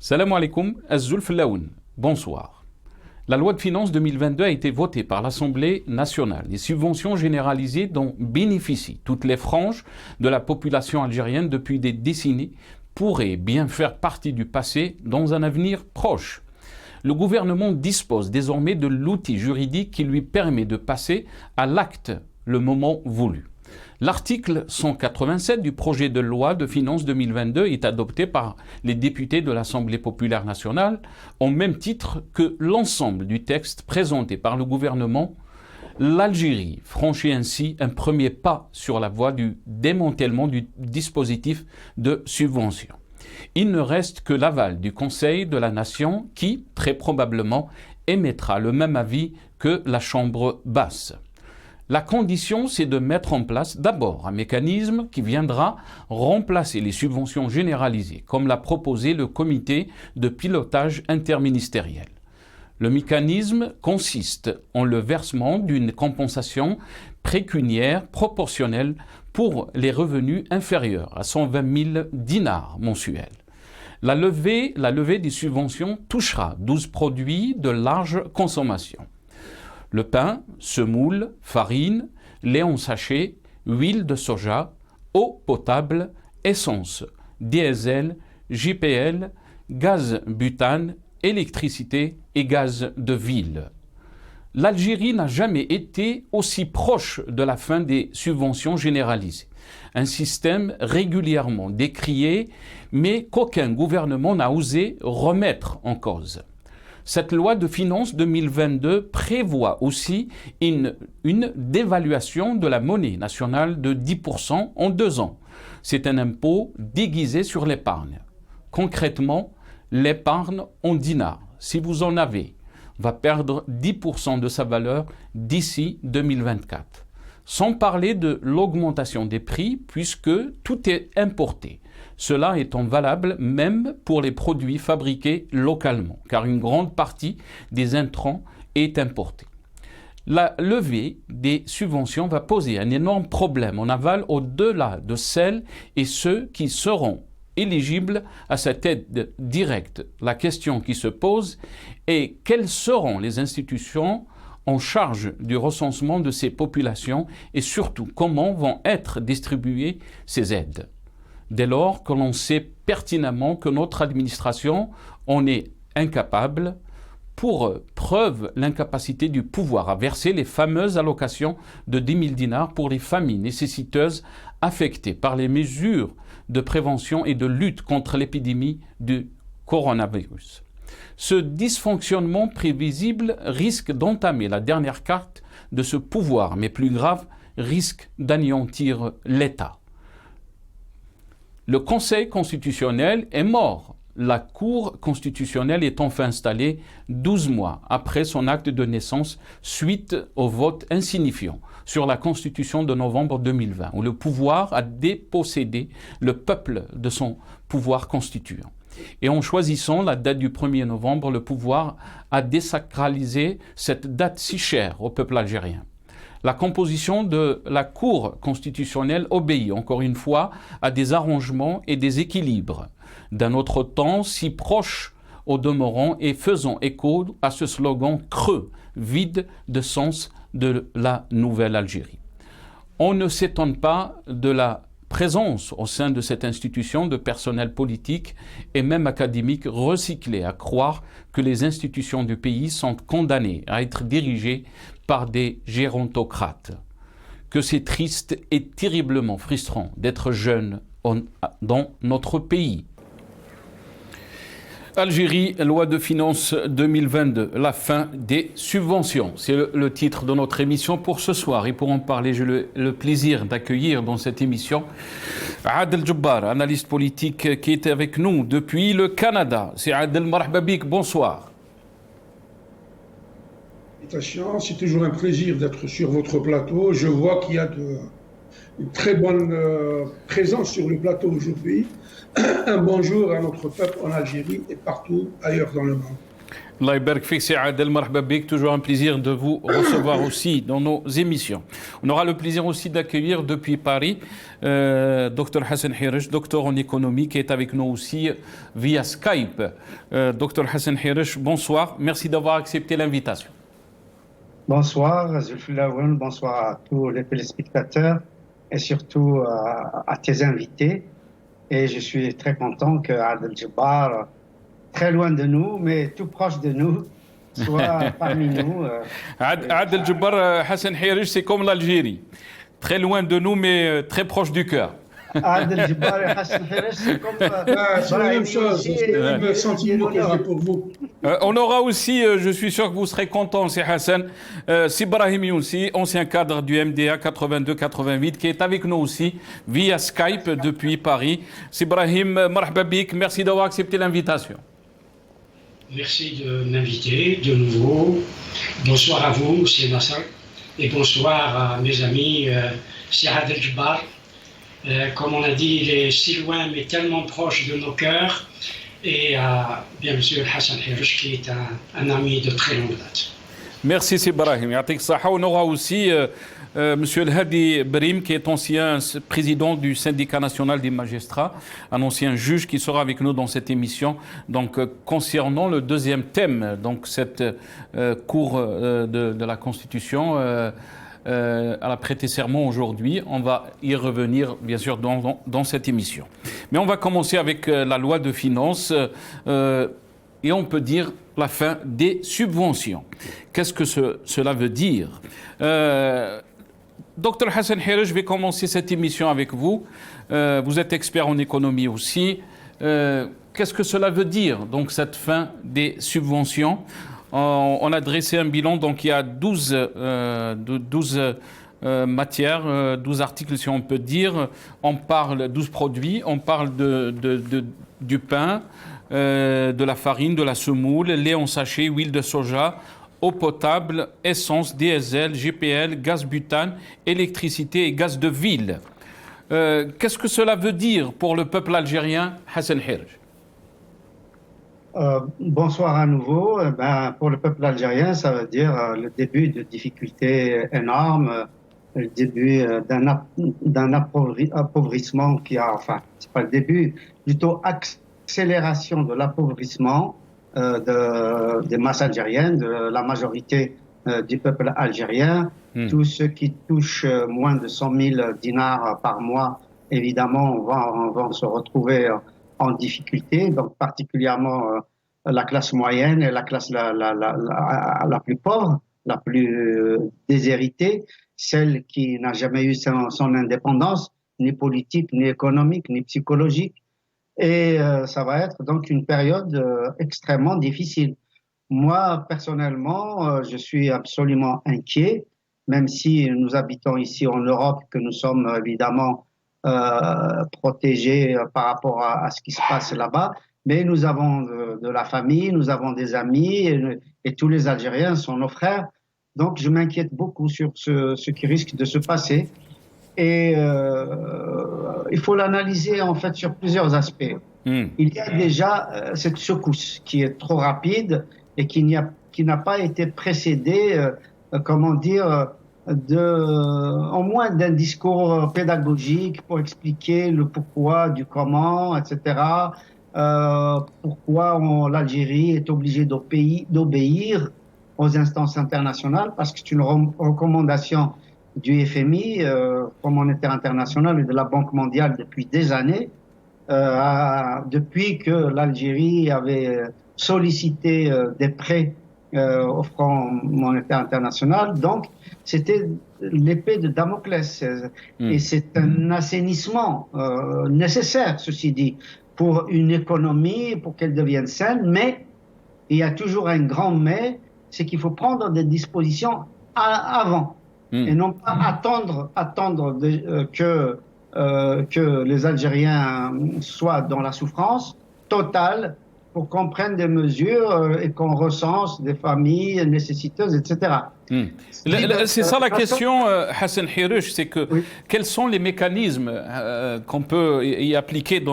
Salam alaikum, Az-Zulf Laoun. Bonsoir. La loi de finances 2022 a été votée par l'Assemblée nationale. Les subventions généralisées dont bénéficient toutes les franges de la population algérienne depuis des décennies pourraient bien faire partie du passé dans un avenir proche. Le gouvernement dispose désormais de l'outil juridique qui lui permet de passer à l'acte le moment voulu. L'article 187 du projet de loi de finances 2022 est adopté par les députés de l'Assemblée populaire nationale au même titre que l'ensemble du texte présenté par le gouvernement. L'Algérie franchit ainsi un premier pas sur la voie du démantèlement du dispositif de subvention. Il ne reste que l'aval du Conseil de la Nation qui, très probablement, émettra le même avis que la Chambre basse. La condition, c'est de mettre en place d'abord un mécanisme qui viendra remplacer les subventions généralisées, comme l'a proposé le comité de pilotage interministériel. Le mécanisme consiste en le versement d'une compensation pécuniaire proportionnelle pour les revenus inférieurs à 120 000 dinars mensuels. La levée des subventions touchera 12 produits de large consommation. Le pain, semoule, farine, lait en sachet, huile de soja, eau potable, essence, diesel, JPL, gaz butane, électricité et gaz de ville. L'Algérie n'a jamais été aussi proche de la fin des subventions généralisées. Un système régulièrement décrié, mais qu'aucun gouvernement n'a osé remettre en cause. Cette loi de finances 2022 prévoit aussi une dévaluation de la monnaie nationale de 10% en 2 ans. C'est un impôt déguisé sur l'épargne. Concrètement, l'épargne en dinars, si vous en avez, va perdre 10% de sa valeur d'ici 2024. Sans parler de l'augmentation des prix puisque tout est importé. Cela étant valable même pour les produits fabriqués localement, car une grande partie des intrants est importée. La levée des subventions va poser un énorme problème en aval au-delà de celles et ceux qui seront éligibles à cette aide directe. La question qui se pose est quelles seront les institutions en charge du recensement de ces populations et surtout comment vont être distribuées ces aides. Dès lors que l'on sait pertinemment que notre administration en est incapable, pour preuve l'incapacité du pouvoir à verser les fameuses allocations de 10 000 dinars pour les familles nécessiteuses affectées par les mesures de prévention et de lutte contre l'épidémie du coronavirus. Ce dysfonctionnement prévisible risque d'entamer la dernière carte de ce pouvoir, mais plus grave, risque d'anéantir l'État. Le Conseil constitutionnel est mort. La Cour constitutionnelle est enfin installée 12 mois après son acte de naissance suite au vote insignifiant sur la Constitution de novembre 2020, où le pouvoir a dépossédé le peuple de son pouvoir constituant. Et en choisissant la date du 1er novembre, le pouvoir a désacralisé cette date si chère au peuple algérien. La composition de la Cour constitutionnelle obéit, encore une fois, à des arrangements et des équilibres d'un autre temps si proche au demeurant et faisant écho à ce slogan creux, vide de sens de la nouvelle Algérie. On ne s'étonne pas de la présence au sein de cette institution de personnel politique et même académique recyclé à croire que les institutions du pays sont condamnées à être dirigées par des gérontocrates. Que c'est triste et terriblement frustrant d'être jeune dans notre pays. Algérie, loi de finances 2022, la fin des subventions. C'est le titre de notre émission pour ce soir. Et pour en parler, j'ai le plaisir d'accueillir dans cette émission Adel Djebbar, analyste politique qui est avec nous depuis le Canada. C'est Adel Marhababik, bonsoir. C'est toujours un plaisir d'être sur votre plateau. Je vois qu'il y a une très bonne présence sur le plateau aujourd'hui. Un bonjour à notre peuple en Algérie et partout ailleurs dans le monde. Allah يبارك فيك سي عادل, مرحبا بك, toujours un plaisir de vous recevoir aussi dans nos émissions. On aura le plaisir aussi d'accueillir depuis Paris Dr Hassan Hirish, docteur en économie, qui est avec nous aussi via Skype. Dr Hassan Hirish, bonsoir, merci d'avoir accepté l'invitation. Bonsoir Zulfilaouen, bonsoir à tous les téléspectateurs et surtout à tes invités. Et je suis très content que Adel Djebbar, très loin de nous, mais tout proche de nous, soit parmi nous. Adel Djebbar, Hassan Hirish, c'est comme l'Algérie. Très loin de nous, mais très proche du cœur. Adel Djebbar et Hassan Hirish, c'est comme... c'est la même chose, c'est le même sentiment que j'ai pour vous. On aura aussi, je suis sûr que vous serez content, c'est Hassan, Sibrahim Younsi, ancien cadre du MDA 82-88, qui est avec nous aussi via Skype depuis Paris. Sibrahim, marhaba bik, merci d'avoir accepté l'invitation. Merci de m'inviter de nouveau. Bonsoir à vous, c'est Nassar. Et bonsoir à mes amis, c'est Adel Djebbar. Comme on a dit, il est si loin mais tellement proche de nos cœurs. Et à, bien sûr, Hassan Hirish, qui est un ami de très longue date. Merci Sibrahim. On aura aussi Monsieur El Hadi Brim, qui est ancien président du syndicat national des magistrats, un ancien juge qui sera avec nous dans cette émission. Donc, concernant le deuxième thème, donc cette cour de la Constitution, elle a prêté serment aujourd'hui. On va y revenir, bien sûr, dans cette émission. Mais on va commencer avec la loi de finances et on peut dire la fin des subventions. Qu'est-ce que cela veut dire? Dr Hassan Hirish, je vais commencer cette émission avec vous. Vous êtes expert en économie aussi. Qu'est-ce que cela veut dire, donc, cette fin des subventions? On a dressé un bilan, donc il y a 12 matières, 12 articles si on peut dire. On parle 12 produits, on parle du pain, de la farine, de la semoule, lait en sachet, huile de soja, eau potable, essence, diesel, GPL, gaz butane, électricité et gaz de ville. Qu'est-ce que cela veut dire pour le peuple algérien, Hassan Hirish? Bonsoir à nouveau. Pour le peuple algérien, ça veut dire le début de difficultés énormes, le début d'un appauvrissement qui a, enfin, c'est pas le début, plutôt accélération de l'appauvrissement des masses algériennes, de la majorité du peuple algérien. Tous ceux qui touchent moins de 100 000 dinars par mois, évidemment, vont se retrouver en difficulté, donc particulièrement la classe moyenne et la classe la plus pauvre, la plus déshéritée, celle qui n'a jamais eu son indépendance, ni politique, ni économique, ni psychologique. Et ça va être donc une période extrêmement difficile. Moi, personnellement, je suis absolument inquiet, même si nous habitons ici en Europe, que nous sommes évidemment protégés par rapport à ce qui se passe là-bas. Mais nous avons de la famille, nous avons des amis et tous les Algériens sont nos frères. Donc, je m'inquiète beaucoup sur ce qui risque de se passer. Et il faut l'analyser en fait sur plusieurs aspects. Il y a déjà cette secousse qui est trop rapide et qui n'a pas été précédée, comment dire, au moins d'un discours pédagogique pour expliquer le pourquoi, du comment, etc. Pourquoi l'Algérie est obligée d'obéir aux instances internationales, parce que c'est une recommandation du FMI, Fonds monétaire international et de la Banque mondiale depuis des années, depuis que l'Algérie avait sollicité des prêts au Fonds monétaire international. Donc, c'était l'épée de Damoclès. Et c'est un assainissement nécessaire, ceci dit, pour une économie, pour qu'elle devienne saine. Mais il y a toujours un grand mais, c'est qu'il faut prendre des dispositions avant. Et non pas attendre que les Algériens soient dans la souffrance totale pour qu'on prenne des mesures et qu'on recense des familles nécessiteuses, etc. C'est ça la question, Hassan Hirouche, c'est que quels sont les mécanismes qu'on peut y appliquer,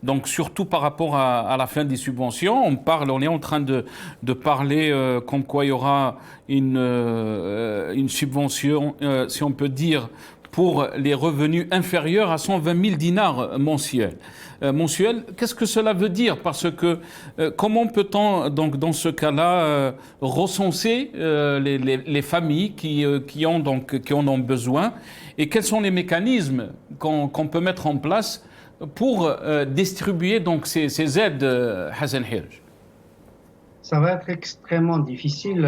donc surtout par rapport à la fin des subventions. On est en train de parler comme quoi il y aura une subvention, si on peut dire, pour les revenus inférieurs à 120 000 dinars mensuels. Qu'est-ce que cela veut dire? Parce que comment peut-on, donc, dans ce cas-là, recenser les familles qui en ont besoin, et quels sont les mécanismes qu'on peut mettre en place pour distribuer donc ces aides, Hassan Hirouche? Ça va être extrêmement difficile,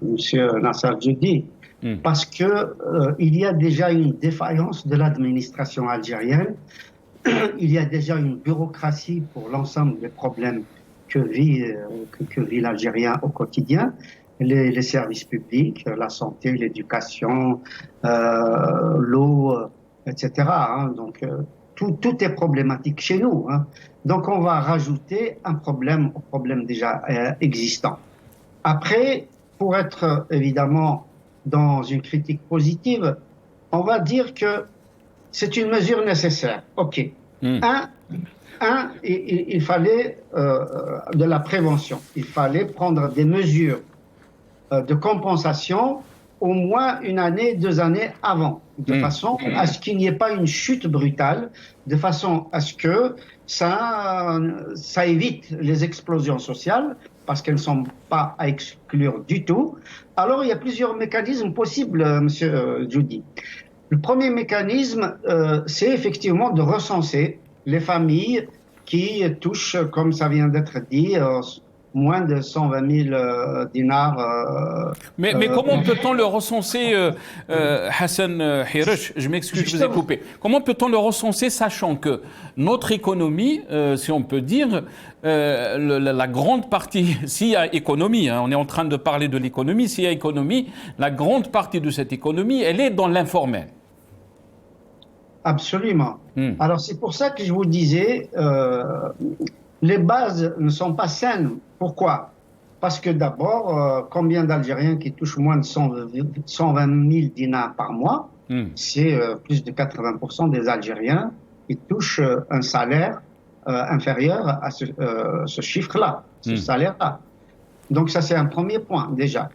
Monsieur Nasser Djoudi, parce que il y a déjà une défaillance de l'administration algérienne. Il y a déjà une bureaucratie pour l'ensemble des problèmes que vit l'Algérien au quotidien. Les services publics, la santé, l'éducation, l'eau, etc. Donc, tout est problématique chez nous. Donc, on va rajouter un problème au problème déjà existant. Après, pour être évidemment dans une critique positive, on va dire que c'est une mesure nécessaire. OK. Il fallait de la prévention. Il fallait prendre des mesures de compensation au moins 1 année, 2 années avant, de façon à ce qu'il n'y ait pas une chute brutale, de façon à ce que ça évite les explosions sociales, parce qu'elles ne sont pas à exclure du tout. Alors, il y a plusieurs mécanismes possibles, Monsieur Djoudi. Le premier mécanisme, c'est effectivement de recenser les familles qui touchent, comme ça vient d'être dit, moins de 120 000 dinars. Mais comment peut-on le recenser, Hassan Hirouche? Je m'excuse, je vous ai coupé. Comment peut-on le recenser, sachant que notre économie, si on peut dire, la grande partie, s'il y a économie, on est en train de parler de l'économie, s'il y a économie, la grande partie de cette économie, elle est dans l'informel. Absolument. Alors c'est pour ça que je vous disais, les bases ne sont pas saines. Pourquoi? Parce que d'abord, combien d'Algériens qui touchent moins de 120 000 dinars par mois? C'est plus de 80% des Algériens qui touchent un salaire inférieur à ce chiffre-là, ce salaire-là. Donc ça, c'est un premier point déjà.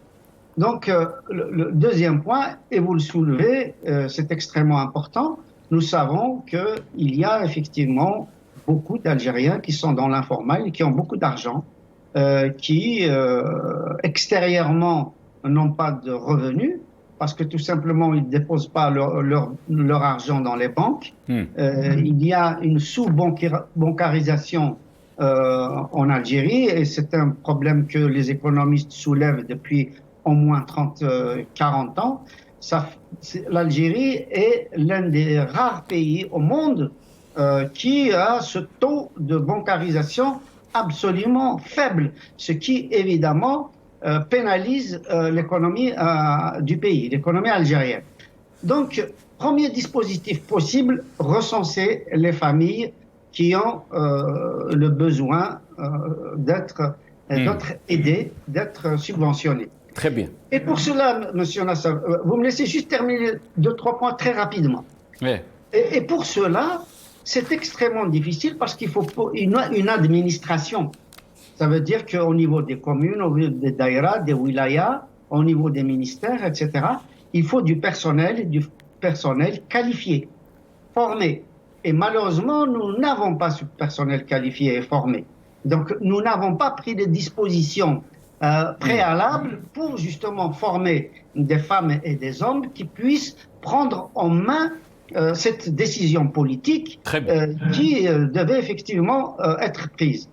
Donc le deuxième point, et vous le soulevez, c'est extrêmement important. Nous savons qu'il y a effectivement beaucoup d'Algériens qui sont dans l'informel et qui ont beaucoup d'argent, qui extérieurement n'ont pas de revenus parce que tout simplement ils ne déposent pas leur argent dans les banques. Il y a une sous-bancarisation en Algérie et c'est un problème que les économistes soulèvent depuis au moins 30-40 ans. L'Algérie est l'un des rares pays au monde qui a ce taux de bancarisation absolument faible, ce qui évidemment pénalise l'économie du pays, l'économie algérienne. Donc, premier dispositif possible, recenser les familles qui ont le besoin d'être aidées, d'être subventionnées. Très bien. Et pour cela, Monsieur Nasser, vous me laissez juste terminer 2-3 points très rapidement. Ouais. Et pour cela, c'est extrêmement difficile parce qu'il faut une administration. Ça veut dire qu'au niveau des communes, au niveau des daïras, des wilayas, au niveau des ministères, etc., il faut du personnel qualifié, formé. Et malheureusement, nous n'avons pas ce personnel qualifié et formé. Donc, nous n'avons pas pris des dispositions préalables pour justement former des femmes et des hommes qui puissent prendre en main cette décision politique qui devait effectivement être prise.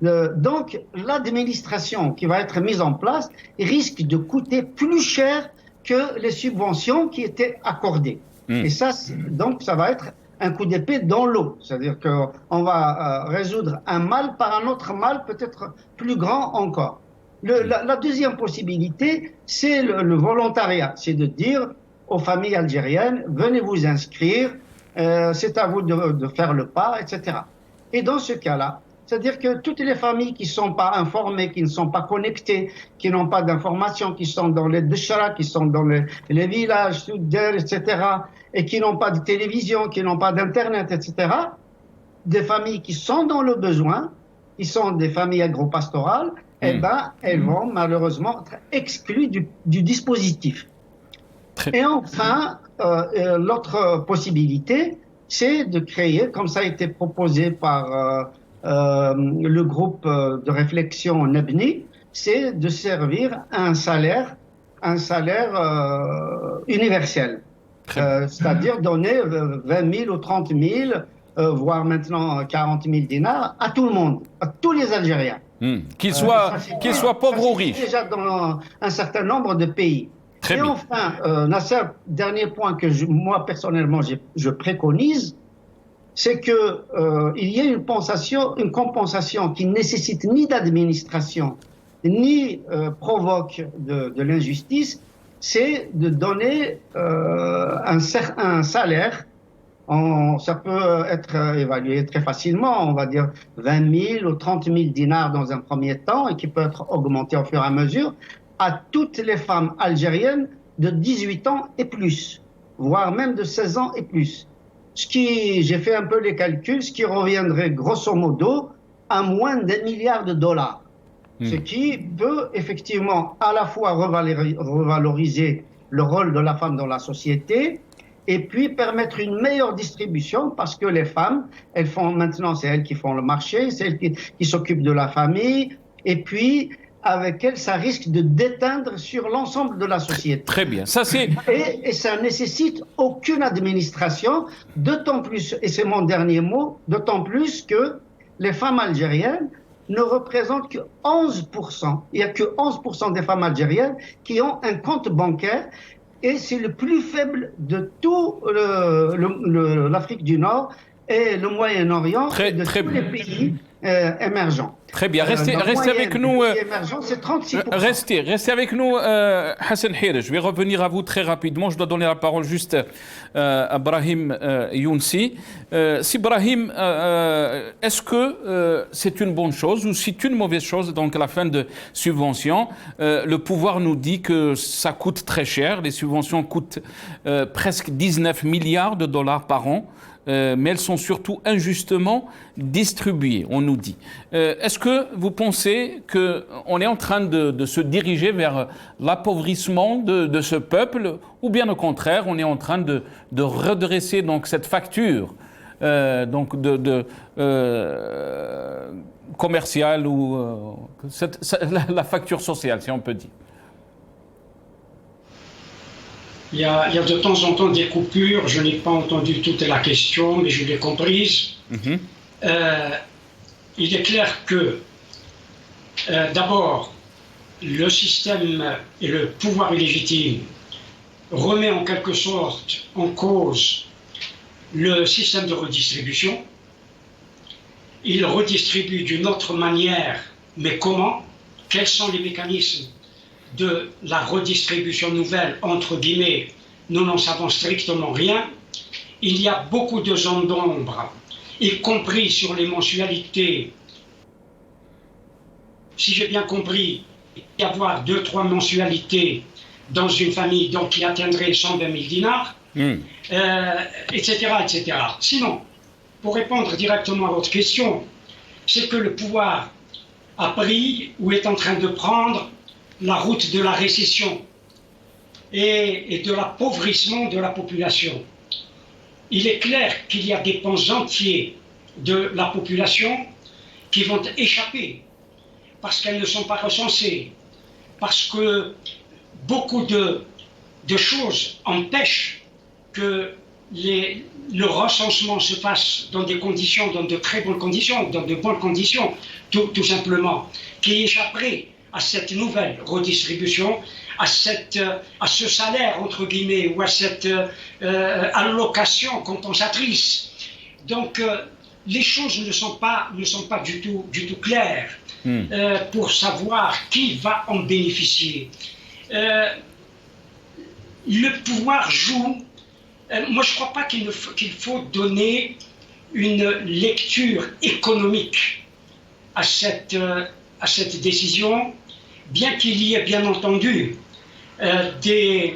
Donc, l'administration qui va être mise en place risque de coûter plus cher que les subventions qui étaient accordées. Et ça, donc, ça va être un coup d'épée dans l'eau. C'est-à-dire qu'on va résoudre un mal par un autre mal, peut-être plus grand encore. La deuxième possibilité, c'est le volontariat. C'est de dire aux familles algériennes, venez vous inscrire, c'est à vous de faire le pas, etc. Et dans ce cas-là, C'est-à-dire que toutes les familles qui ne sont pas informées, qui ne sont pas connectées, qui n'ont pas d'informations, qui sont dans les déchets, qui sont dans les villages, etc., et qui n'ont pas de télévision, qui n'ont pas d'Internet, etc., des familles qui sont dans le besoin, qui sont des familles agro-pastorales, eh ben, elles vont malheureusement être exclues du dispositif. Et enfin, l'autre possibilité, c'est de créer, comme ça a été proposé par le groupe de réflexion NEBNI, c'est de servir un salaire universel. C'est-à-dire donner 20 000 ou 30 000, voire maintenant 40 000 dinars à tout le monde, à tous les Algériens. Qu'ils soient pauvres ou riches. Déjà dans un certain nombre de pays. Très bien. Enfin, Nasser, dernier point que moi personnellement je préconise, c'est que il y ait une compensation qui ne nécessite ni d'administration, ni provoque de l'injustice, c'est de donner un salaire. Ça peut être évalué très facilement, on va dire 20 000 ou 30 000 dinars dans un premier temps, et qui peut être augmenté au fur et à mesure, à toutes les femmes algériennes de 18 ans et plus, voire même de 16 ans et plus. J'ai fait un peu les calculs, ce qui reviendrait grosso modo à moins d'1 milliard de dollars. Ce qui peut effectivement à la fois revaloriser le rôle de la femme dans la société, et puis permettre une meilleure distribution, parce que les femmes, c'est elles qui font le marché, c'est elles qui s'occupent de la famille, et puis avec elles, ça risque de déteindre sur l'ensemble de la société. Très bien. Et ça nécessite aucune administration, d'autant plus, et c'est mon dernier mot, d'autant plus que les femmes algériennes ne représentent que 11%. Il n'y a que 11% des femmes algériennes qui ont un compte bancaire, et c'est le plus faible de tout l'Afrique du Nord et le Moyen-Orient, de tous les pays émergents. Très bien, restez avec nous. C'est 36%. Restez avec nous, Hassan Hirj. Je vais revenir à vous très rapidement. Je dois donner la parole juste à Brahim Younsi. Si Brahim, est-ce que c'est une bonne chose ou c'est une mauvaise chose, donc la fin de subventions? Le pouvoir nous dit que ça coûte très cher. Les subventions coûtent presque 19 milliards de dollars par an. Mais elles sont surtout injustement distribuées, on nous dit. Est-ce que vous pensez qu'on est en train de se diriger vers l'appauvrissement de ce peuple, ou bien au contraire, on est en train de redresser donc cette facture commerciale ou la facture sociale, si on peut dire? Il y a de temps en temps des coupures, je n'ai pas entendu toute la question, mais je l'ai comprise. Il est clair que, d'abord, le système et le pouvoir illégitime remet en quelque sorte en cause le système de redistribution. Il redistribue d'une autre manière, mais comment? Quels sont les mécanismes de la redistribution nouvelle, entre guillemets? Nous n'en savons strictement rien. Il y a beaucoup de zones d'ombre, y compris sur les mensualités. Si j'ai bien compris, il y avoir 2-3 mensualités dans une famille donc, qui atteindrait 120 000 dinars, etc., etc. Sinon, pour répondre directement à votre question, c'est que le pouvoir a pris ou est en train de prendre la route de la récession et de l'appauvrissement de la population. Il est clair qu'il y a des pans entiers de la population qui vont échapper parce qu'elles ne sont pas recensées, parce que beaucoup de choses empêchent que le recensement se fasse dans des conditions, dans de très bonnes conditions, dans de bonnes conditions, tout simplement, qui échapperaient à cette nouvelle redistribution, à ce salaire, entre guillemets, ou à cette allocation compensatrice. Donc, les choses ne sont pas du tout claires pour savoir qui va en bénéficier. Le pouvoir joue. Moi, je ne crois pas qu'il faut donner une lecture économique à cette décision, bien qu'il y ait bien entendu des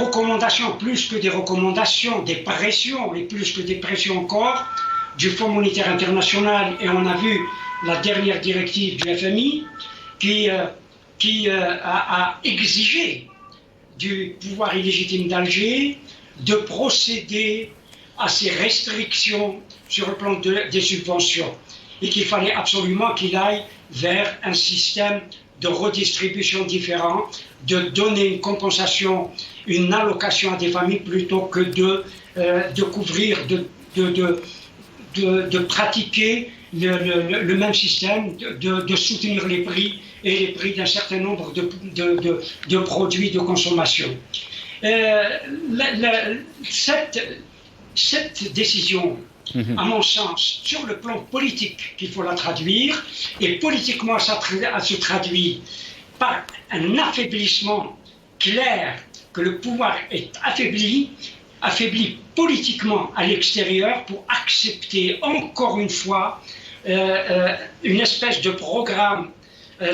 recommandations, plus que des recommandations, des pressions, et plus que des pressions encore, du Fonds monétaire international, et on a vu la dernière directive du FMI qui a exigé du pouvoir illégitime d'Alger de procéder à ces restrictions sur le plan des subventions et qu'il fallait absolument qu'il aille vers un système de redistribution différent, de donner une compensation, une allocation à des familles plutôt que de couvrir, de pratiquer le même système, de soutenir les prix et les prix d'un certain nombre de produits de consommation. Cette décision, à mon sens, sur le plan politique, qu'il faut la traduire, et politiquement, ça se traduit par un affaiblissement clair, que le pouvoir est affaibli politiquement à l'extérieur pour accepter encore une fois une espèce de programme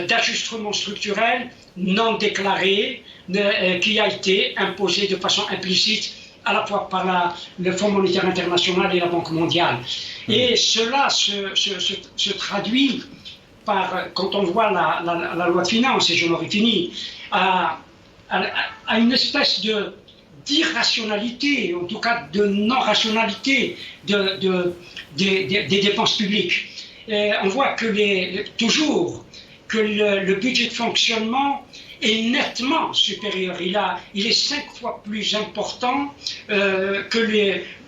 d'ajustement structurel non déclaré qui a été imposé de façon implicite à la fois par le Fonds monétaire international et la Banque mondiale. Et cela se traduit par, quand on voit la loi de finances, et je l'aurais fini, à une espèce d'irrationalité, en tout cas de non-rationalité des dépenses publiques. On voit toujours que le budget de fonctionnement est nettement supérieur. Il est 5 fois plus important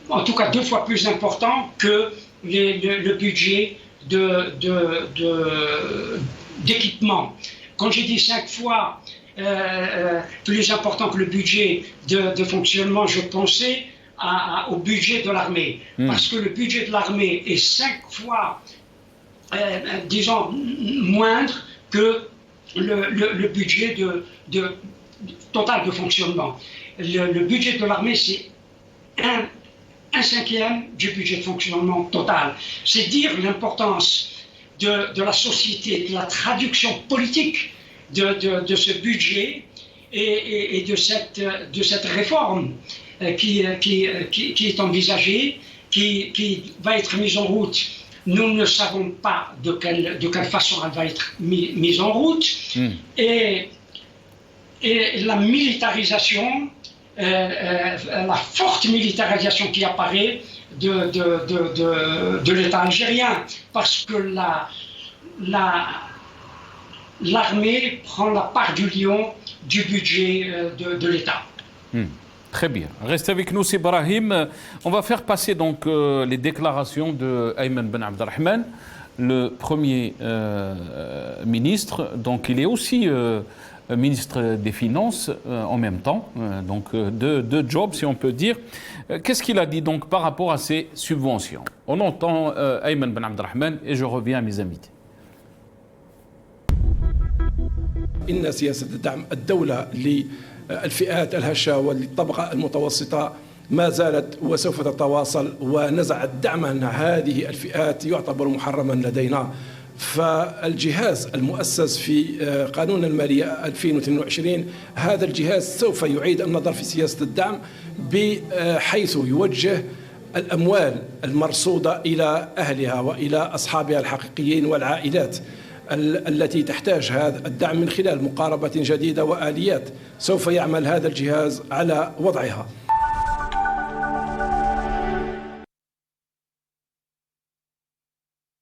en tout cas 2 fois plus important que le budget d'équipement. Quand j'ai dit 5 fois plus important que le budget de fonctionnement, je pensais au budget de l'armée. Parce que le budget de l'armée est 5 fois, disons, moindre que le budget total de fonctionnement. Le budget de l'armée, c'est un cinquième du budget de fonctionnement total. C'est dire l'importance de la société, de la traduction politique de ce budget et de cette réforme qui est envisagée, qui va être mise en route. Nous ne savons pas de quelle façon elle va être mise en route. Et la militarisation, la forte militarisation qui apparaît de l'État algérien, parce que l'armée prend la part du lion du budget de l'État. Très bien. Restez avec nous, c'est Brahim. On va faire passer donc les déclarations de Ayman Ben Abdelrahman, le Premier ministre. Donc il est aussi ministre des Finances en même temps, donc deux jobs si on peut dire. Qu'est-ce qu'il a dit donc par rapport à ces subventions? On entend Ayman Ben Abdelrahman et je reviens à mes invités. إن سياسة الدعم الدولة للفئات الهشة وللطبقة المتوسطة ما زالت وسوف تتواصل، ونزع الدعم عن هذه الفئات يعتبر محرما لدينا. فالجهاز المؤسس في قانون المالية 2022 هذا الجهاز سوف يعيد النظر في سياسة الدعم بحيث يوجه الأموال المرصودة إلى أهلها وإلى أصحابها الحقيقيين والعائلات التي تحتاج هذا الدعم من خلال مقاربة جديدة وآليات سوف يعمل هذا الجهاز على وضعها.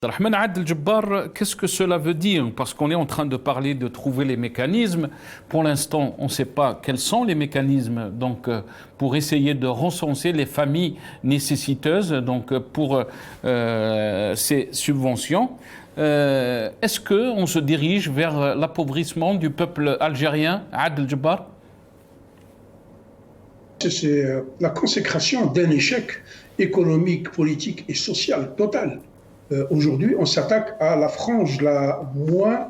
Rahman Adel Jabbar, qu'est-ce que cela veut dire? Parce qu'on est en train de parler de trouver les mécanismes. Pour l'instant, on ne sait pas quels sont les mécanismes donc, pour essayer de recenser les familles nécessiteuses donc, pour ces subventions. Est-ce qu'on se dirige vers l'appauvrissement du peuple algérien, Adel Jabbar? C'est la consécration d'un échec économique, politique et social total. Aujourd'hui, on s'attaque à la frange la moins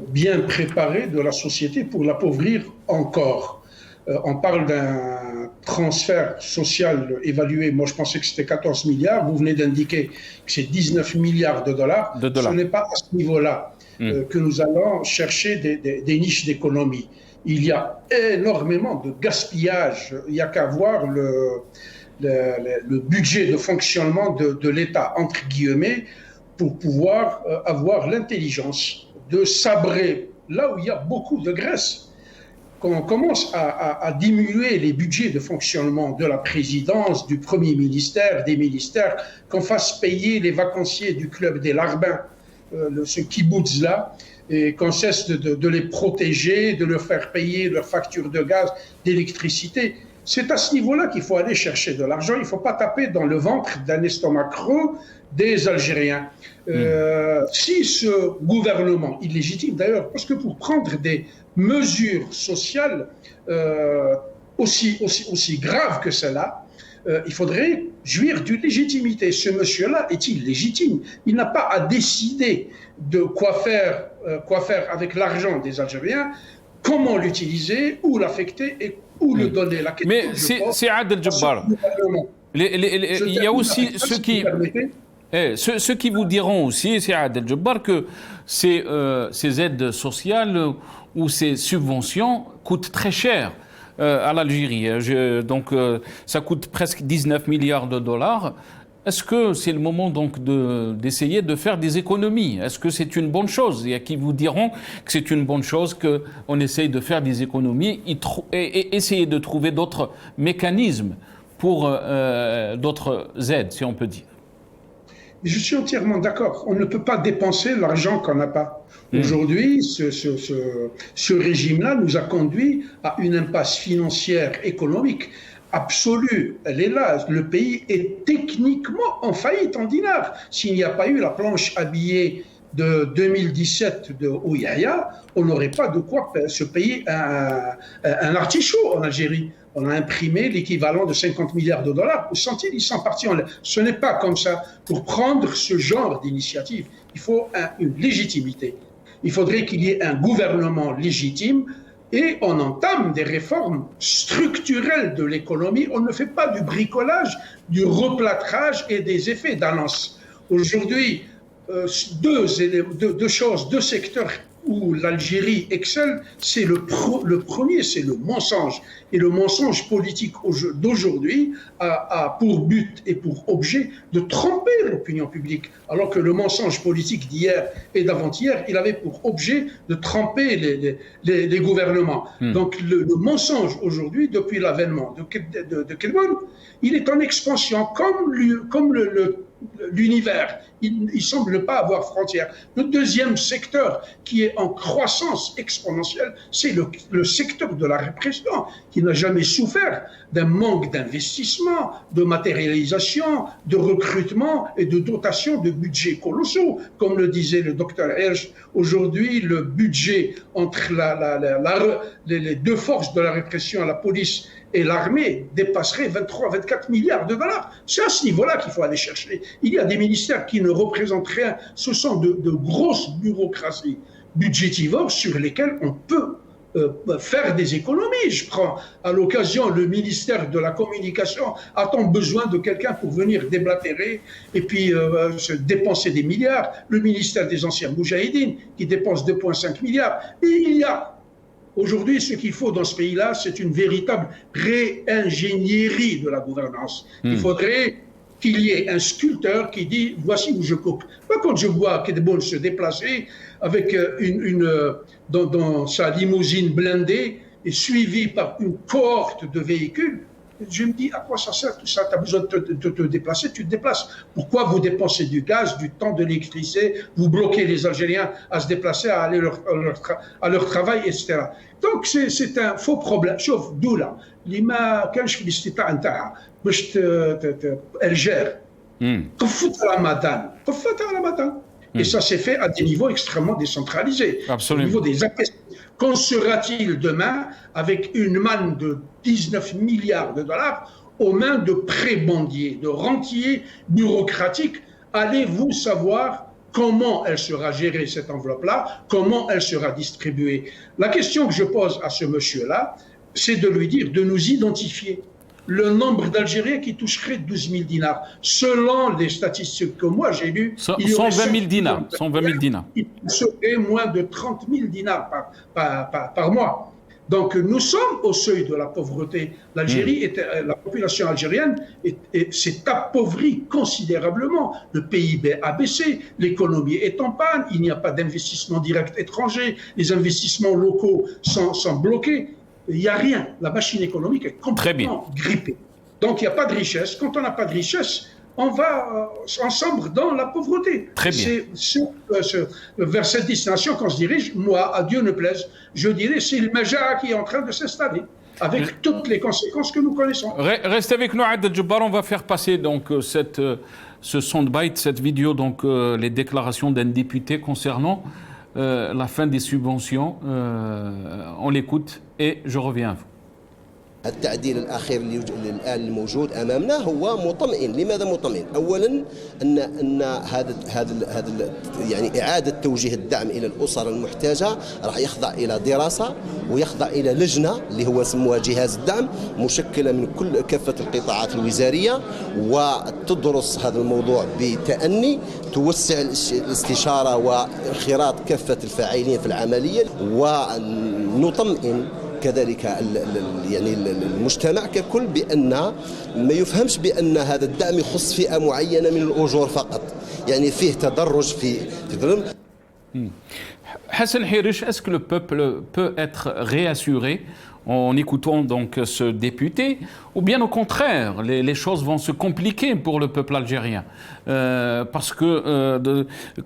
bien préparée de la société pour l'appauvrir encore. On parle d'un transfert social évalué, moi je pensais que c'était 14 milliards, vous venez d'indiquer que c'est 19 milliards de dollars. Ce n'est pas à ce niveau-là que nous allons chercher des niches d'économie. Il y a énormément de gaspillage, il n'y a qu'à voir le budget de fonctionnement de l'État, entre guillemets, pour pouvoir avoir l'intelligence de sabrer là où il y a beaucoup de graisse. Quand on commence à diminuer les budgets de fonctionnement de la présidence, du premier ministère, des ministères, qu'on fasse payer les vacanciers du club des Larbins, ce kibbutz-là, et qu'on cesse de les protéger, de leur faire payer leurs factures de gaz, d'électricité, c'est à ce niveau-là qu'il faut aller chercher de l'argent. Il ne faut pas taper dans le ventre d'un estomac creux des Algériens. Si ce gouvernement illégitime, d'ailleurs, parce que pour prendre des mesures sociales aussi graves que celle-là, il faudrait jouir d'une légitimité. Ce monsieur-là est-il légitime? Il n'a pas à décider de quoi faire avec l'argent des Algériens, comment l'utiliser, où l'affecter et où le donner. Mais c'est Adel Jabbar. Il y a aussi ceux qui vous diront aussi, c'est Adel Jabbar, que ces aides sociales ou ces subventions coûtent très cher à l'Algérie. Donc ça coûte presque 19 milliards de dollars. Est-ce que c'est le moment donc d'essayer de faire des économies? Est-ce que c'est une bonne chose? Il y a qui vous diront que c'est une bonne chose qu'on essaye de faire des économies et essayer de trouver d'autres mécanismes pour d'autres aides, si on peut dire. Je suis entièrement d'accord. On ne peut pas dépenser l'argent qu'on n'a pas. Aujourd'hui, ce régime-là nous a conduit à une impasse financière, économique absolue. Elle est là. Le pays est techniquement en faillite, en dinar. S'il n'y a pas eu la planche à billets de 2017 de Ouyaya, on n'aurait pas de quoi se payer un artichaut en Algérie. On a imprimé l'équivalent de 50 milliards de dollars au centile, ils sont partis en l'air. Ce n'est pas comme ça. Pour prendre ce genre d'initiative, il faut une légitimité. Il faudrait qu'il y ait un gouvernement légitime et on entame des réformes structurelles de l'économie. On ne fait pas du bricolage, du replâtrage et des effets d'annonce. Aujourd'hui, deux secteurs où l'Algérie excelle, c'est le premier, c'est le mensonge. Et le mensonge politique d'aujourd'hui a pour but et pour objet de tromper l'opinion publique, alors que le mensonge politique d'hier et d'avant-hier, il avait pour objet de tromper les gouvernements. Donc le mensonge aujourd'hui, depuis l'avènement de Kelman, il est en expansion, comme l'univers. Il ne semble pas avoir frontières. Le deuxième secteur qui est en croissance exponentielle, c'est le secteur de la répression, qui n'a jamais souffert d'un manque d'investissement, de matérialisation, de recrutement et de dotation de budgets colossaux. Comme le disait le docteur Hersch, aujourd'hui, le budget entre les deux forces de la répression, la police et l'armée, dépasserait 23-24 milliards de dollars. C'est à ce niveau-là qu'il faut aller chercher. Il y a des ministères qui ne représentent rien. Ce sont de grosses bureaucraties budgétivores sur lesquelles on peut faire des économies. Je prends à l'occasion le ministère de la Communication. A-t-on besoin de quelqu'un pour venir déblatérer et puis se dépenser des milliards? Le ministère des anciens Moudjahidines qui dépense 2,5 milliards. Et il y a aujourd'hui, ce qu'il faut dans ce pays-là, c'est une véritable réingénierie de la gouvernance. Il faudrait qu'il y ait un sculpteur qui dit « voici où je coupe ». Moi, quand je vois Kedboun se déplacer avec dans sa limousine blindée et suivi par une cohorte de véhicules, je me dis, à quoi ça sert tout ça? Tu as besoin de te déplacer, tu te déplaces. Pourquoi vous dépensez du gaz, du temps, de l'électricité, vous bloquez les Algériens à se déplacer, à aller à leur travail, etc. Donc c'est un faux problème. Sauf d'où là, لما كانش في الاستطاعة نتاعها باش الجير قفت على Ramadan. Et ça s'est fait à des niveaux extrêmement décentralisés. Absolument. Au niveau des actes. Qu'en sera-t-il demain avec une manne de 19 milliards de dollars aux mains de prébendiers, de rentiers bureaucratiques? Allez-vous savoir comment elle sera gérée, cette enveloppe-là, comment elle sera distribuée? La question que je pose à ce monsieur-là, c'est de lui dire de nous identifier. le nombre d'Algériens qui toucheraient 12 000 dinars. Selon les statistiques que moi j'ai lues, 120 000 dinars. 120 000 dinars. Il toucherait moins de 30 000 dinars par mois. Donc nous sommes au seuil de la pauvreté. L'Algérie, la population algérienne s'est appauvrie considérablement. Le PIB a baissé, l'économie est en panne, il n'y a pas d'investissement direct étranger, les investissements locaux sont bloqués. Il n'y a rien. La machine économique est complètement grippée. Donc il n'y a pas de richesse. Quand on n'a pas de richesse, on va ensemble dans la pauvreté. Très bien. C'est vers cette destination qu'on se dirige. Moi, à Dieu ne plaise, je dirais c'est le Maja qui est en train de s'installer, avec toutes les conséquences que nous connaissons. Restez avec nous, Adel Djebbar. On va faire passer donc ce soundbite, cette vidéo, donc les déclarations d'un député concernant la fin des subventions. On l'écoute et je reviens à vous. التعديل الأخير اللي الآن الموجود أمامنا هو مطمئن. لماذا مطمئن؟ أولا أن هذا يعني إعادة توجيه الدعم إلى الأسر المحتاجة راح يخضع إلى دراسة ويخضع إلى لجنة اللي هو سموها جهاز الدعم مشكلة من كافة القطاعات الوزارية وتدرس هذا الموضوع بتأني، توسع الاستشارة وانخراط كافة الفاعلين في العملية ونطمئن كذلك يعني المجتمع ككل بأن ما يفهمش بأن هذا الدعم يخص فئة معينة من الأجور فقط، يعني فيه تدرج في ظلم. Hassan Hirish, est-ce que le peuple peut être réassuré en écoutant donc ce député, ou bien au contraire, les choses vont se compliquer pour le peuple algérien parce que,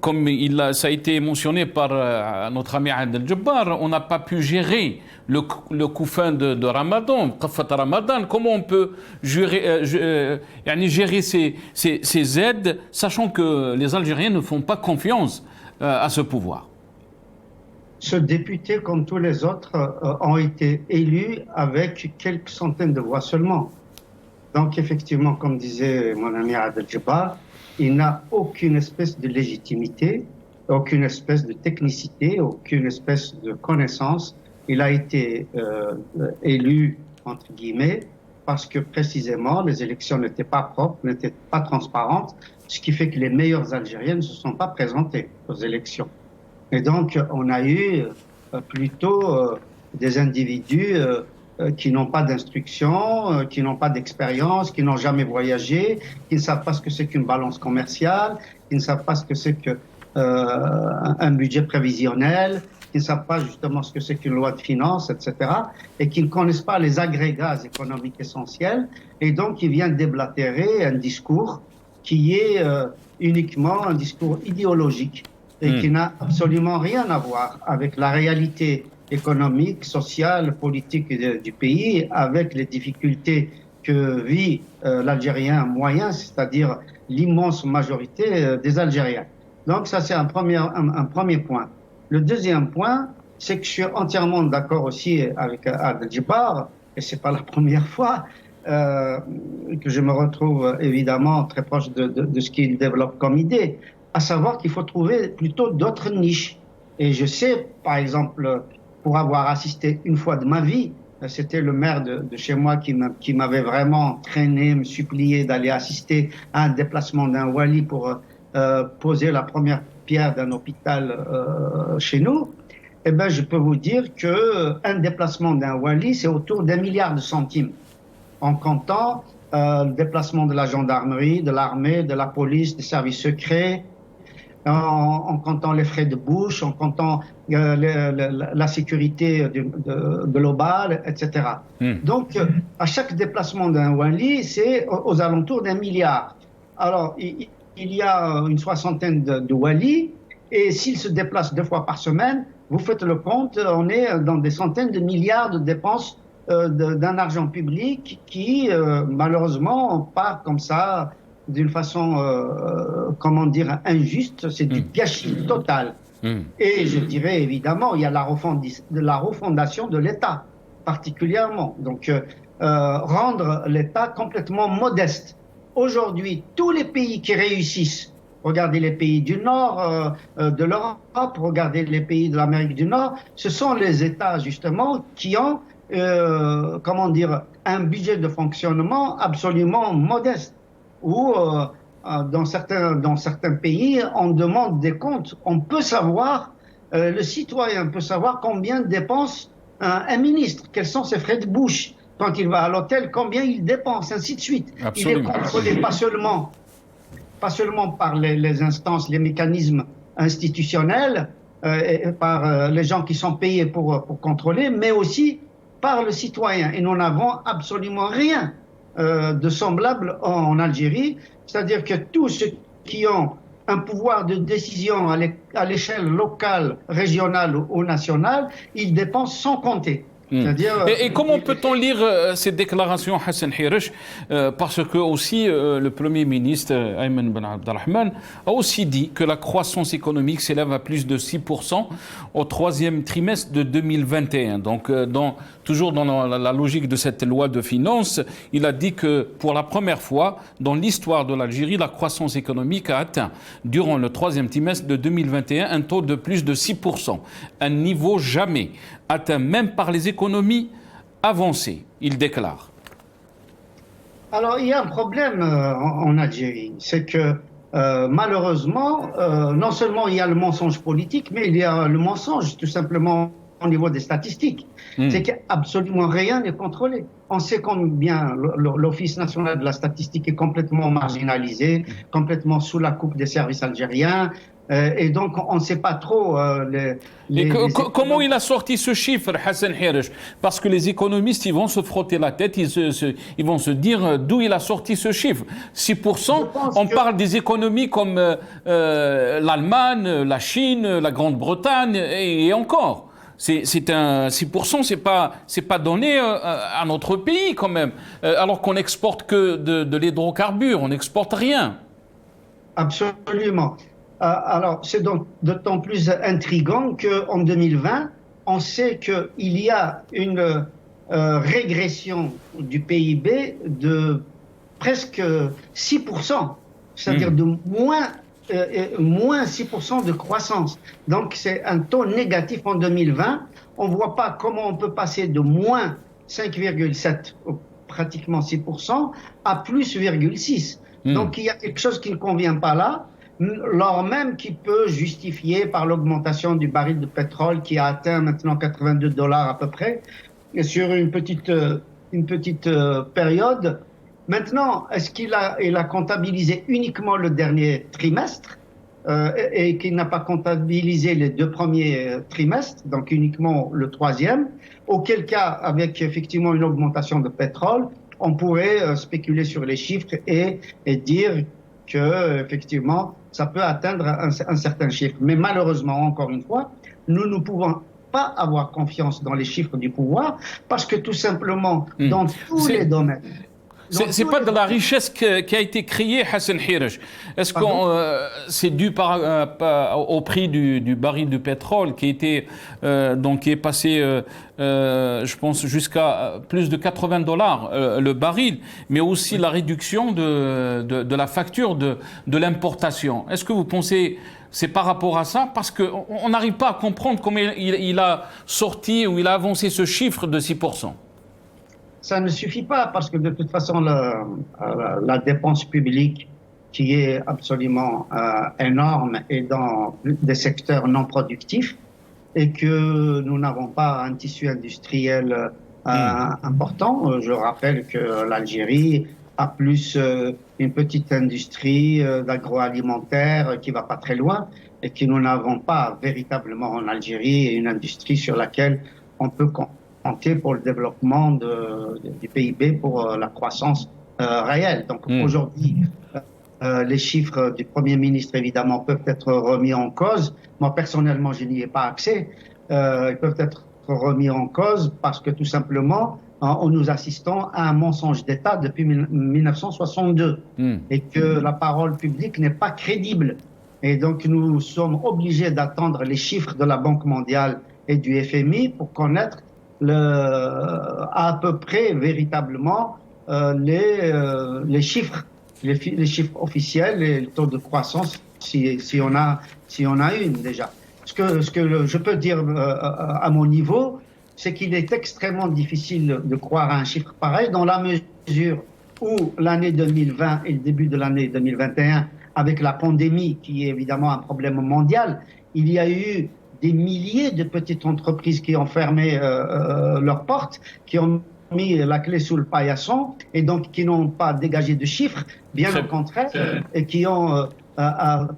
comme ça a été mentionné par notre ami Adel Djebbar, on n'a pas pu gérer le coup fin de Ramadan, Ramadan. Comment on peut gérer ces aides, sachant que les Algériens ne font pas confiance à ce pouvoir? Ce député, comme tous les autres, ont été élus avec quelques centaines de voix seulement. Donc, effectivement, comme disait mon ami Adel Djebbar, il n'a aucune espèce de légitimité, aucune espèce de technicité, aucune espèce de connaissance. Il a été élu, entre guillemets, parce que précisément, les élections n'étaient pas propres, n'étaient pas transparentes, ce qui fait que les meilleurs Algériens ne se sont pas présentés aux élections. Et donc, on a eu plutôt des individus qui n'ont pas d'instruction, qui n'ont pas d'expérience, qui n'ont jamais voyagé, qui ne savent pas ce que c'est qu'une balance commerciale, qui ne savent pas ce que c'est qu'un budget prévisionnel, qui ne savent pas justement ce que c'est qu'une loi de finances, etc., et qui ne connaissent pas les agrégats économiques essentiels. Et donc, ils viennent déblatérer un discours qui est uniquement un discours idéologique, et qui n'a absolument rien à voir avec la réalité économique, sociale, politique du pays, avec les difficultés que vit l'Algérien moyen, c'est-à-dire l'immense majorité des Algériens. Donc ça, c'est un premier point. Le deuxième point, c'est que je suis entièrement d'accord aussi avec Adel Djebbar, et c'est pas la première fois que je me retrouve évidemment très proche de ce qu'il développe comme idée, à savoir qu'il faut trouver plutôt d'autres niches. Et je sais, par exemple, pour avoir assisté une fois de ma vie, c'était le maire de chez moi qui m'avait vraiment traîné, me supplié d'aller assister à un déplacement d'un wali pour poser la première pierre d'un hôpital chez nous. Eh ben, je peux vous dire que un déplacement d'un wali, c'est autour d'1 milliard de centimes, en comptant le déplacement de la gendarmerie, de l'armée, de la police, des services secrets, en comptant les frais de bouche, en comptant la sécurité globale, etc. Donc, à chaque déplacement d'un wali, c'est aux alentours d'1 milliard. Alors, il y a une soixantaine de walis, et s'ils se déplacent 2 fois par semaine, vous faites le compte, on est dans des centaines de milliards de dépenses d'un argent public qui, malheureusement, part comme ça, d'une façon, comment dire, injuste. C'est du gâchis total. Et je dirais, évidemment, il y a la refondation de l'État, particulièrement. Donc, rendre l'État complètement modeste. Aujourd'hui, tous les pays qui réussissent, regardez les pays du Nord de l'Europe, regardez les pays de l'Amérique du Nord, ce sont les États, justement, qui ont comment dire, un budget de fonctionnement absolument modeste, où dans certains pays, on demande des comptes. On peut savoir, le citoyen peut savoir combien dépense un ministre, quels sont ses frais de bouche. Quand il va à l'hôtel, combien il dépense, ainsi de suite. Absolument. Il est contrôlé pas seulement par les instances, les mécanismes institutionnels, et par les gens qui sont payés pour contrôler, mais aussi par le citoyen. Et nous n'avons absolument rien de semblable en Algérie. C'est-à-dire que tous ceux qui ont un pouvoir de décision à l'échelle locale, régionale ou nationale, ils dépensent sans compter. Et comment peut-on lire ces déclarations, Hassan Hiresh, parce que aussi le Premier ministre Ayman Ben Abdelrahman a aussi dit que la croissance économique s'élève à plus de 6% au troisième trimestre de 2021. Donc, toujours dans la logique de cette loi de finances, il a dit que pour la première fois dans l'histoire de l'Algérie, la croissance économique a atteint, durant le troisième trimestre de 2021, un taux de plus de 6%, un niveau jamais atteint même par les économies avancées, il déclare. Alors, il y a un problème en Algérie, c'est que malheureusement, non seulement il y a le mensonge politique, mais il y a le mensonge tout simplement au niveau des statistiques. C'est qu'absolument rien n'est contrôlé. On sait combien l'Office national de la statistique est complètement marginalisé, complètement sous la coupe des services algériens. Et donc, on ne sait pas trop comment il a sorti ce chiffre, Hassan Hiresh? Parce que les économistes, ils vont se frotter la tête, ils vont se dire d'où il a sorti ce chiffre. 6%, on parle des économies comme l'Allemagne, la Chine, la Grande-Bretagne et encore. C'est un 6%, c'est pas donné à notre pays quand même. Alors qu'on n'exporte que de l'hydrocarbure, on n'exporte rien. Absolument. Alors, c'est donc d'autant plus intriguant qu'en 2020, on sait qu'il y a une régression du PIB de presque 6%, c'est-à-dire de moins 6% de croissance. Donc, c'est un taux négatif en 2020. On ne voit pas comment on peut passer de moins 5,7, pratiquement 6%, à plus 0,6. Donc, il y a quelque chose qui ne convient pas là. Lors même qui peut justifier par l'augmentation du baril de pétrole qui a atteint maintenant $82 à peu près sur une petite période. Maintenant, est-ce qu'il a comptabilisé uniquement le dernier trimestre et qu'il n'a pas comptabilisé les 2 premiers trimestres, donc uniquement le troisième, auquel cas, avec effectivement une augmentation de pétrole, on pourrait spéculer sur les chiffres et dire que effectivement ça peut atteindre un certain chiffre. Mais malheureusement, encore une fois, nous ne pouvons pas avoir confiance dans les chiffres du pouvoir parce que tout simplement, dans tous les domaines... C'est pas de la richesse qui a été créée, Hassan Hiresh. Est-ce que c'est dû au prix du baril de pétrole qui était qui est passé, je pense, jusqu'à plus de $80 le baril, mais aussi la réduction de la facture de l'importation. Est-ce que vous pensez c'est par rapport à ça? Parce qu'on n'arrive pas à comprendre comment il a sorti ou il a avancé ce chiffre de 6%. Ça ne suffit pas parce que de toute façon, la dépense publique qui est absolument énorme est dans des secteurs non productifs et que nous n'avons pas un tissu industriel important. Je rappelle que l'Algérie a plus une petite industrie d'agroalimentaire qui va pas très loin et que nous n'avons pas véritablement en Algérie une industrie sur laquelle on peut compter pour le développement du PIB, pour la croissance réelle. Donc aujourd'hui, les chiffres du Premier ministre, évidemment, peuvent être remis en cause. Moi, personnellement, je n'y ai pas accès. Ils peuvent être remis en cause parce que tout simplement, nous assistons à un mensonge d'État depuis 1962 et que la parole publique n'est pas crédible. Et donc, nous sommes obligés d'attendre les chiffres de la Banque mondiale et du FMI pour connaître à peu près véritablement les chiffres officiels et le taux de croissance si on a une déjà. Ce que je peux dire à mon niveau, c'est qu'il est extrêmement difficile de croire à un chiffre pareil dans la mesure où l'année 2020 et le début de l'année 2021, avec la pandémie qui est évidemment un problème mondial, il y a eu des milliers de petites entreprises qui ont fermé leurs portes, qui ont mis la clé sous le paillasson et donc qui n'ont pas dégagé de chiffres, bien au contraire, et qui ont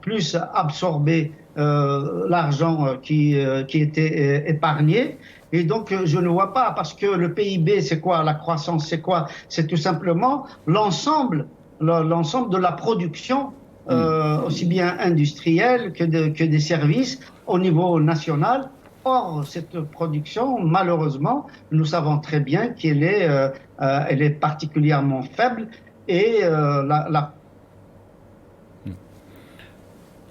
plus absorbé l'argent qui était épargné. Et donc, je ne vois pas, parce que le PIB, c'est quoi? La croissance, c'est quoi? C'est tout simplement l'ensemble de la production, aussi bien industrielle que des services au niveau national. Or, cette production, malheureusement, nous savons très bien qu'elle est particulièrement faible et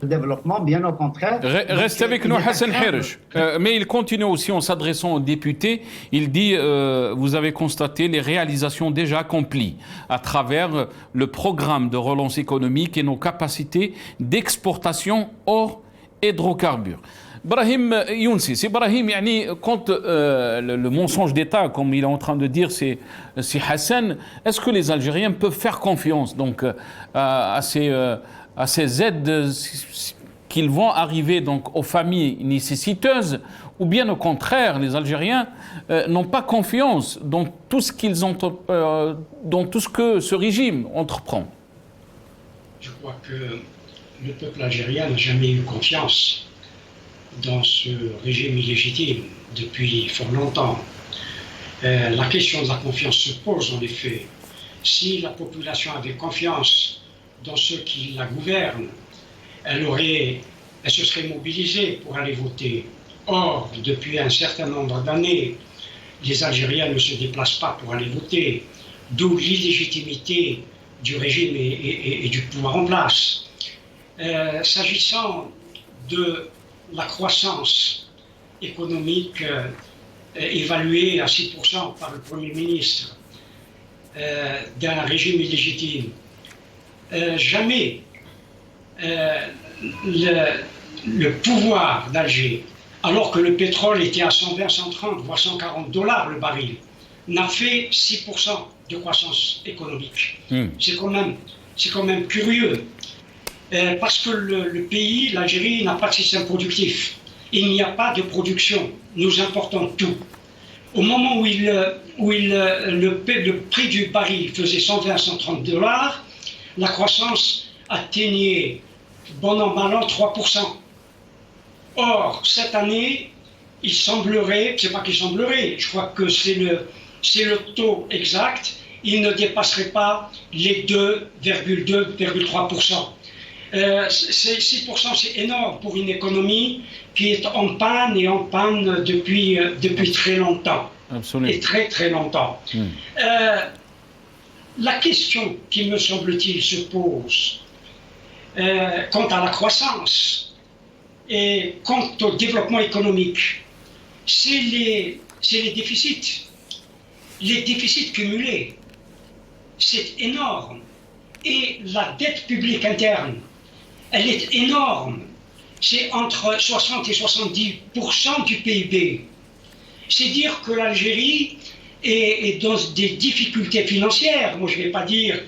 le développement, bien au contraire. Reste avec nous, Hassan Hirsch. Mais il continue aussi en s'adressant aux députés. Il dit vous avez constaté les réalisations déjà accomplies à travers le programme de relance économique et nos capacités d'exportation hors hydrocarbures. Brahim Younsi, c'est Brahim, quand le mensonge d'État, comme il est en train de dire, c'est Hassan, est-ce que les Algériens peuvent faire confiance donc, à ces aides qu'ils vont arriver donc, aux familles nécessiteuses, ou bien au contraire, les Algériens n'ont pas confiance dans tout ce dans tout ce que ce régime entreprend? Je crois que le peuple algérien n'a jamais eu confiance dans ce régime illégitime depuis fort longtemps. La question de la confiance se pose en effet. Si la population avait confiance dans ceux qui la gouvernent, elle se serait mobilisée pour aller voter. Or, depuis un certain nombre d'années, les Algériens ne se déplacent pas pour aller voter, d'où l'illégitimité du régime et du pouvoir en place. S'agissant de la croissance économique évaluée à 6% par le Premier ministre d'un régime illégitime, jamais le pouvoir d'Alger, alors que le pétrole était à 120, 130, voire 140 $ le baril, n'a fait 6% de croissance économique. C'est quand même curieux. Parce que le pays, l'Algérie, n'a pas de système productif. Il n'y a pas de production. Nous importons tout. Au moment où le prix du baril faisait 120, 130 $, la croissance atteignait, bon an, mal an, 3%. Or, cette année, il semblerait, c'est pas qu'il semblerait, je crois que c'est le taux exact, il ne dépasserait pas les 2,3%. 6%, c'est énorme pour une économie qui est en panne depuis très longtemps. Absolument. Et très très longtemps. La question qui, me semble-t-il, se pose quant à la croissance et quant au développement économique, c'est les déficits. Les déficits cumulés, c'est énorme. Et la dette publique interne, elle est énorme. C'est entre 60 et 70% du PIB. C'est dire que l'Algérie est dans des difficultés financières. Moi, je ne vais pas dire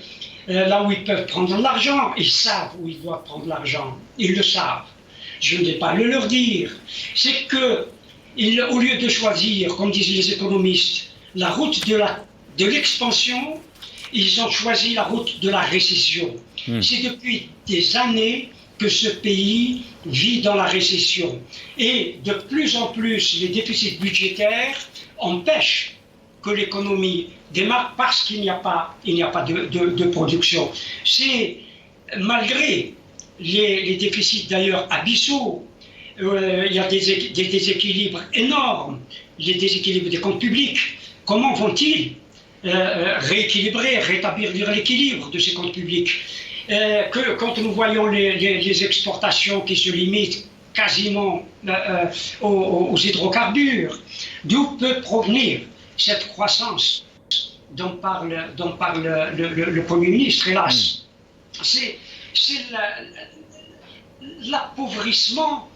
là où ils peuvent prendre l'argent. Ils savent où ils doivent prendre l'argent. Ils le savent. Je ne vais pas le leur dire. C'est que, au lieu de choisir, comme disent les économistes, la route de l'expansion, ils ont choisi la route de la récession. C'est depuis des années que ce pays vit dans la récession. Et de plus en plus, les déficits budgétaires empêchent que l'économie démarre parce qu'il n'y a pas de production. C'est malgré les déficits d'ailleurs abyssaux, il y a des déséquilibres énormes, les déséquilibres des comptes publics. Comment vont-ils rétablir l'équilibre de ces comptes publics? Quand nous voyons les exportations qui se limitent quasiment aux hydrocarbures, d'où peut provenir cette croissance dont parle le Premier ministre, hélas? C'est l'appauvrissement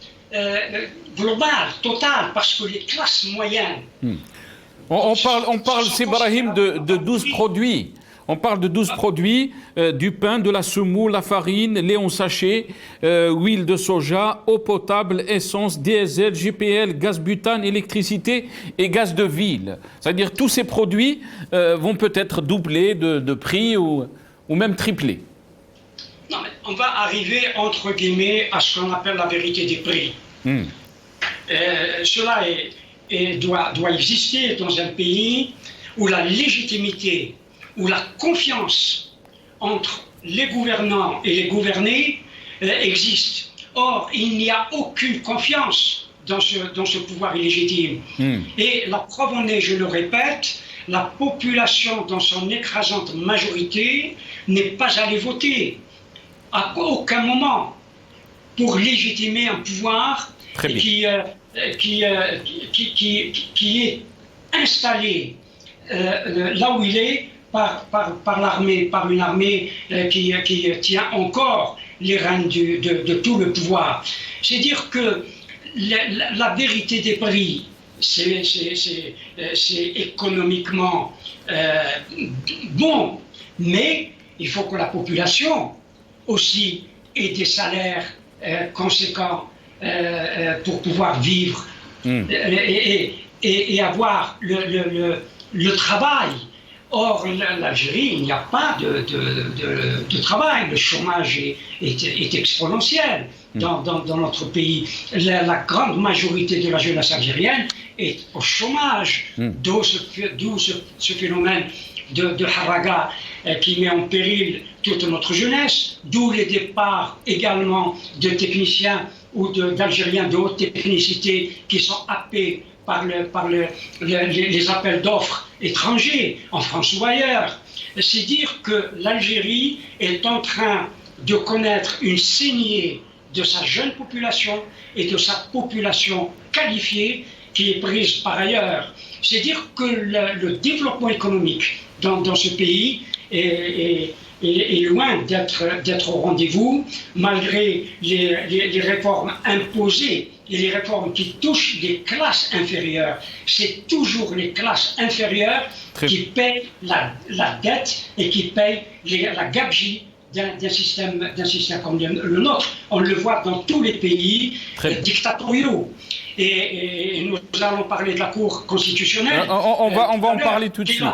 global, total, parce que les classes moyennes... On parle, c'est Brahim, de 12 produits. On parle de 12 produits, du pain, de la semoule, la farine, lait en sachet, huile de soja, eau potable, essence, diesel, GPL, gaz butane, électricité et gaz de ville. C'est-à-dire tous ces produits vont peut-être doubler de prix ou même tripler. Non, mais on va arriver, entre guillemets, à ce qu'on appelle la vérité des prix. Cela doit exister dans un pays où la légitimité, où la confiance entre les gouvernants et les gouvernés existe. Or, il n'y a aucune confiance dans ce pouvoir illégitime. Et la preuve en est, je le répète, la population dans son écrasante majorité n'est pas allée voter à aucun moment pour légitimer un pouvoir qui est installé là où il est par l'armée, par une armée qui tient encore les rênes de tout le pouvoir. C'est dire que la vérité des prix, c'est économiquement bon, mais il faut que la population aussi ait des salaires conséquents pour pouvoir vivre et avoir le travail. Or, l'Algérie, il n'y a pas de travail. Le chômage est exponentiel dans notre pays. La grande majorité de la jeunesse algérienne est au chômage, d'où ce phénomène de haraga qui met en péril toute notre jeunesse, d'où les départs également de techniciens ou d'Algériens de haute technicité qui sont happés par les appels d'offres étrangers, en France ou ailleurs. C'est dire que l'Algérie est en train de connaître une saignée de sa jeune population et de sa population qualifiée qui est prise par ailleurs. C'est dire que le développement économique dans ce pays est loin d'être au rendez-vous, malgré les réformes imposées et les réformes qui touchent les classes inférieures. C'est toujours les classes inférieures qui payent la dette et qui payent la gabegie d'un système comme le nôtre. On le voit dans tous les pays dictatoriaux. Et nous allons parler de la Cour constitutionnelle. On va en parler tout de suite.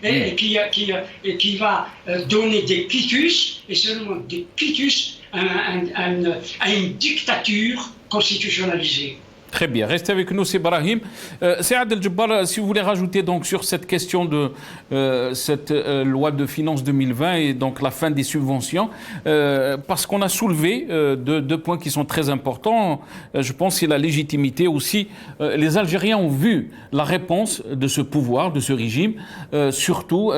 Et qui va donner des quitus, et seulement des quitus à une dictature constitutionnalisée. Très bien, restez avec nous, c'est Brahim. Saad El-Djebbar, si vous voulez rajouter donc sur cette question de cette loi de finances 2020 et donc la fin des subventions, parce qu'on a soulevé deux points qui sont très importants. Je pense que c'est la légitimité aussi. Les Algériens ont vu la réponse de ce pouvoir, de ce régime, surtout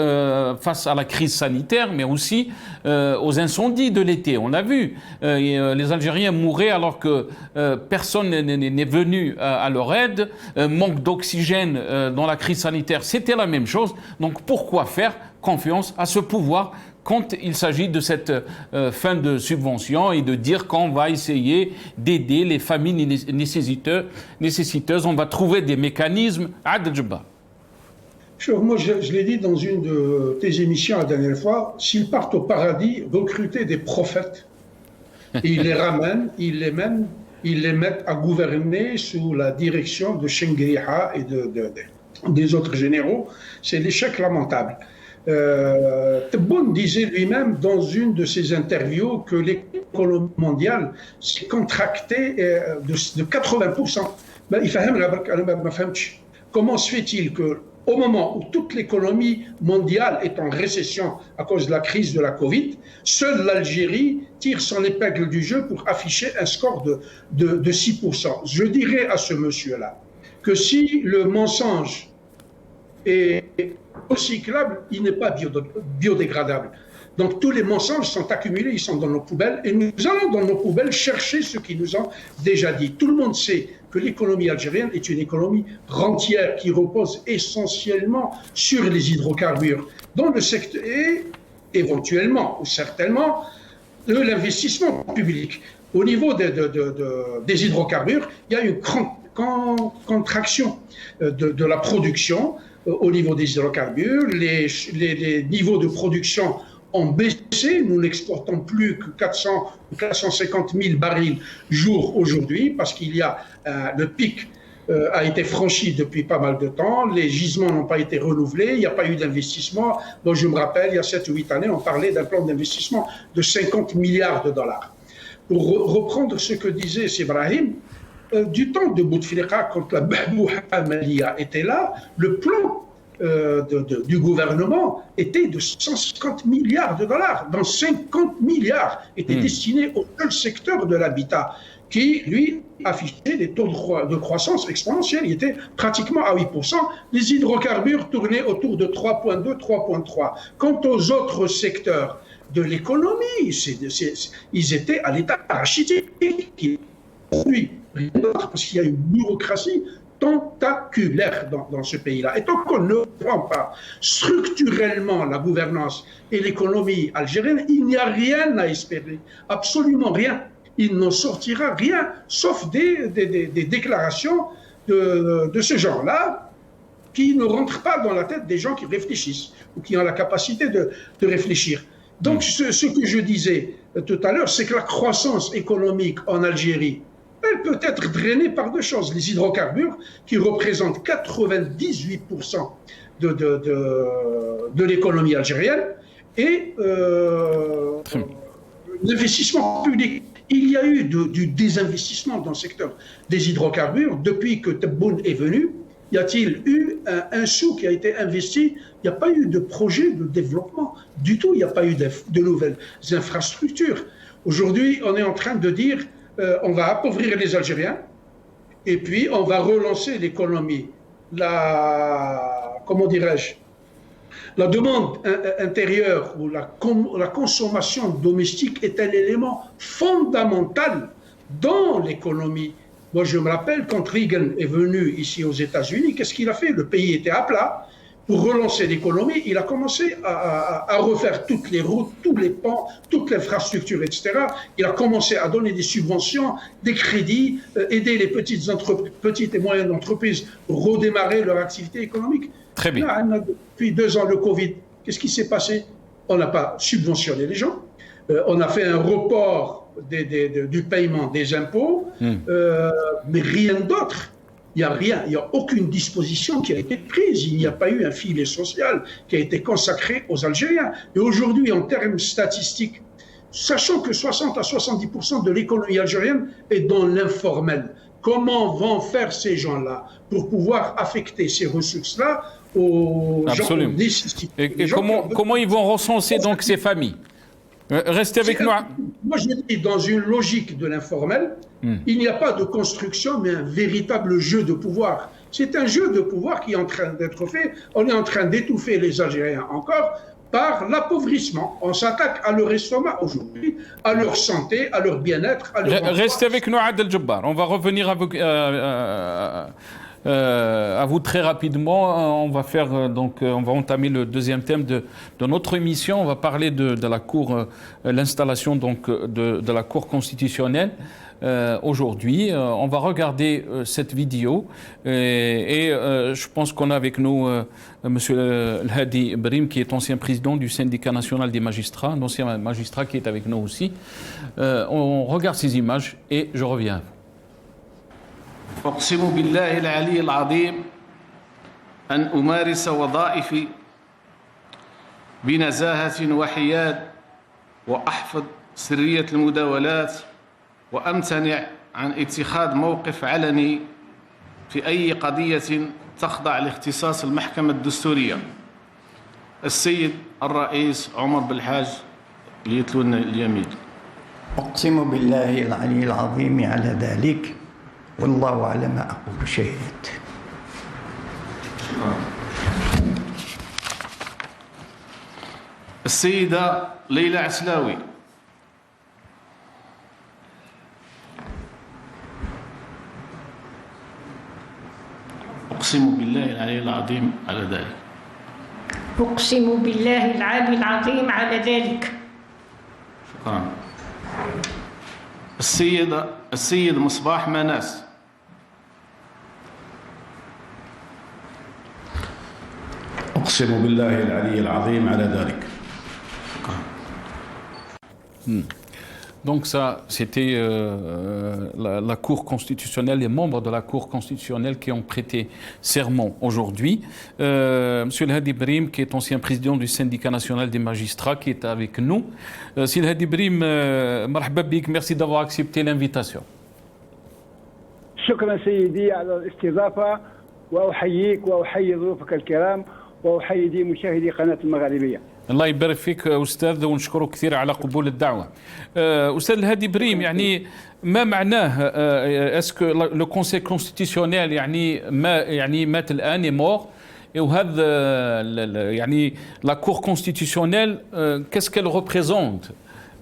face à la crise sanitaire, mais aussi aux incendies de l'été. On a vu, les Algériens mouraient alors que personne n'est venu à leur aide, manque d'oxygène dans la crise sanitaire, c'était la même chose. Donc pourquoi faire confiance à ce pouvoir quand il s'agit de cette fin de subvention et de dire qu'on va essayer d'aider les familles nécessiteuses, on va trouver des mécanismes. Adel Djebbar. Moi, je l'ai dit dans une de tes émissions la dernière fois, s'ils partent au paradis, recruter des prophètes, et ils les ramènent, ils les mettent à gouverner sous la direction de Chengriha et des autres généraux. C'est l'échec lamentable. Tebboune disait lui-même dans une de ses interviews que l'économie mondiale s'est contractée de 80%. Comment se fait-il qu'au moment où toute l'économie mondiale est en récession à cause de la crise de la Covid, seule l'Algérie tire son épingle du jeu pour afficher un score de 6%. Je dirais à ce monsieur-là que si le mensonge est recyclable, il n'est pas biodégradable. Donc tous les mensonges sont accumulés, ils sont dans nos poubelles, et nous allons dans nos poubelles chercher ce qu'ils nous ont déjà dit. Tout le monde sait que l'économie algérienne est une économie rentière qui repose essentiellement sur les hydrocarbures, dans le secteur, et éventuellement ou certainement l'investissement public. Au niveau des hydrocarbures, il y a une contraction de la production au niveau des hydrocarbures. Les niveaux de production ont baissé. Nous n'exportons plus que 400 ou 450 000 barils jour aujourd'hui parce qu'il y a le pic a été franchi depuis pas mal de temps. Les gisements n'ont pas été renouvelés. Il n'y a pas eu d'investissement. Donc, je me rappelle, il y a 7 ou 8 années, on parlait d'un plan d'investissement de 50 milliards de dollars. Pour reprendre ce que disait Ibrahim, du temps de Bouteflika, quand la Bahbouha Amalia était là, le plan du gouvernement était de 150 milliards de dollars, dont 50 milliards étaient destinés au seul secteur de l'habitat, qui, lui, affichait des taux de croissance exponentiels. Il était pratiquement à 8%. Les hydrocarbures tournaient autour de 3,2, 3,3. Quant aux autres secteurs de l'économie, ils étaient à l'état rachitique. Oui, parce qu'il y a une bureaucratie tentaculaire dans ce pays-là. Et tant qu'on ne prend pas structurellement la gouvernance et l'économie algérienne, il n'y a rien à espérer, absolument rien. Il n'en sortira rien, sauf des déclarations de ce genre-là, qui ne rentrent pas dans la tête des gens qui réfléchissent, ou qui ont la capacité de réfléchir. Donc, ce que je disais tout à l'heure, c'est que la croissance économique en Algérie, elle peut être drainée par deux choses. Les hydrocarbures, qui représentent 98% de l'économie algérienne, et l'investissement public. Il y a eu du désinvestissement dans le secteur des hydrocarbures depuis que Tebboune est venu. Y a-t-il eu un sou qui a été investi? Il n'y a pas eu de projet de développement du tout. Il n'y a pas eu de nouvelles infrastructures. Aujourd'hui, on est en train de dire on va appauvrir les Algériens et puis on va relancer l'économie. Comment dirais-je? La demande intérieure ou la consommation domestique est un élément fondamental dans l'économie. Moi, je me rappelle quand Reagan est venu ici aux États-Unis, qu'est-ce qu'il a fait? Le pays était à plat. Pour relancer l'économie, il a commencé à refaire toutes les routes, tous les ponts, toute l'infrastructure, etc. Il a commencé à donner des subventions, des crédits, aider les petites et moyennes entreprises à redémarrer leur activité économique. Très bien. Là, depuis 2 ans, le Covid, qu'est-ce qui s'est passé? On n'a pas subventionné les gens. On a fait un report du paiement des impôts, mais rien d'autre. Il n'y a rien, il n'y a aucune disposition qui a été prise. Il n'y a pas eu un filet social qui a été consacré aux Algériens. Et aujourd'hui, en termes statistiques, sachant que 60 à 70% de l'économie algérienne est dans l'informel, comment vont faire ces gens-là pour pouvoir affecter ces ressources-là aux gens nécessités? Et comment ils vont recenser donc ces familles? Restez avec nous. Moi, je dis, dans une logique de l'informel, il n'y a pas de construction, mais un véritable jeu de pouvoir. C'est un jeu de pouvoir qui est en train d'être fait. On est en train d'étouffer les Algériens encore par l'appauvrissement. On s'attaque à leur estomac aujourd'hui, à leur santé, à leur bien-être. Restez avec nous, Adel Djebbar. On va revenir à vous très rapidement. On va faire donc, on va entamer le deuxième thème de notre émission. On va parler de la cour, l'installation donc de la cour constitutionnelle. Aujourd'hui, on va regarder cette vidéo et je pense qu'on a avec nous Monsieur Hadi Brim, qui est ancien président du syndicat national des magistrats, un ancien magistrat qui est avec nous aussi. On regarde ces images et je reviens. أقسم بالله العلي العظيم أن أمارس وظائفي بنزاهة وحياد وأحفظ سرية المداولات وأمتنع عن اتخاذ موقف علني في أي قضية تخضع لاختصاص المحكمة الدستورية. السيد الرئيس عمر بالحاج ليتلونا اليمين. أقسم بالله العلي العظيم على ذلك والله على ما أقول شهيد. السيدة ليلى عسلاوي. أقسم بالله العلي العظيم على ذلك. أقسم بالله العلي العظيم على ذلك. شكرا. السيد مصباح مناس. أقسم بالله العلي العظيم على ذلك. Donc ça, c'était la Cour constitutionnelle, les membres de la Cour constitutionnelle qui ont prêté serment aujourd'hui. Monsieur El Hadi Brahim, qui est ancien président du syndicat national des magistrats, qui est avec nous. Monsieur El Hadi Brahim, marhaba bik, merci d'avoir accepté l'invitation. شكرا سيدي على الاستضافة، وأحييك وأحيي ضيوفك الكرام وأحيي مشاهدي قناة المغاربية. الله يبارك فيك أستاذ، ونشكرك كثير على قبول الدعوة. أستاذ الهادي بريم، يعني ما معناه اسكو لو كونسيل كونستيتيسيونيل يعني مات الآن مور، وهذا يعني لا كور كونستيتيسيونيل كاس كيل ريبريزونت،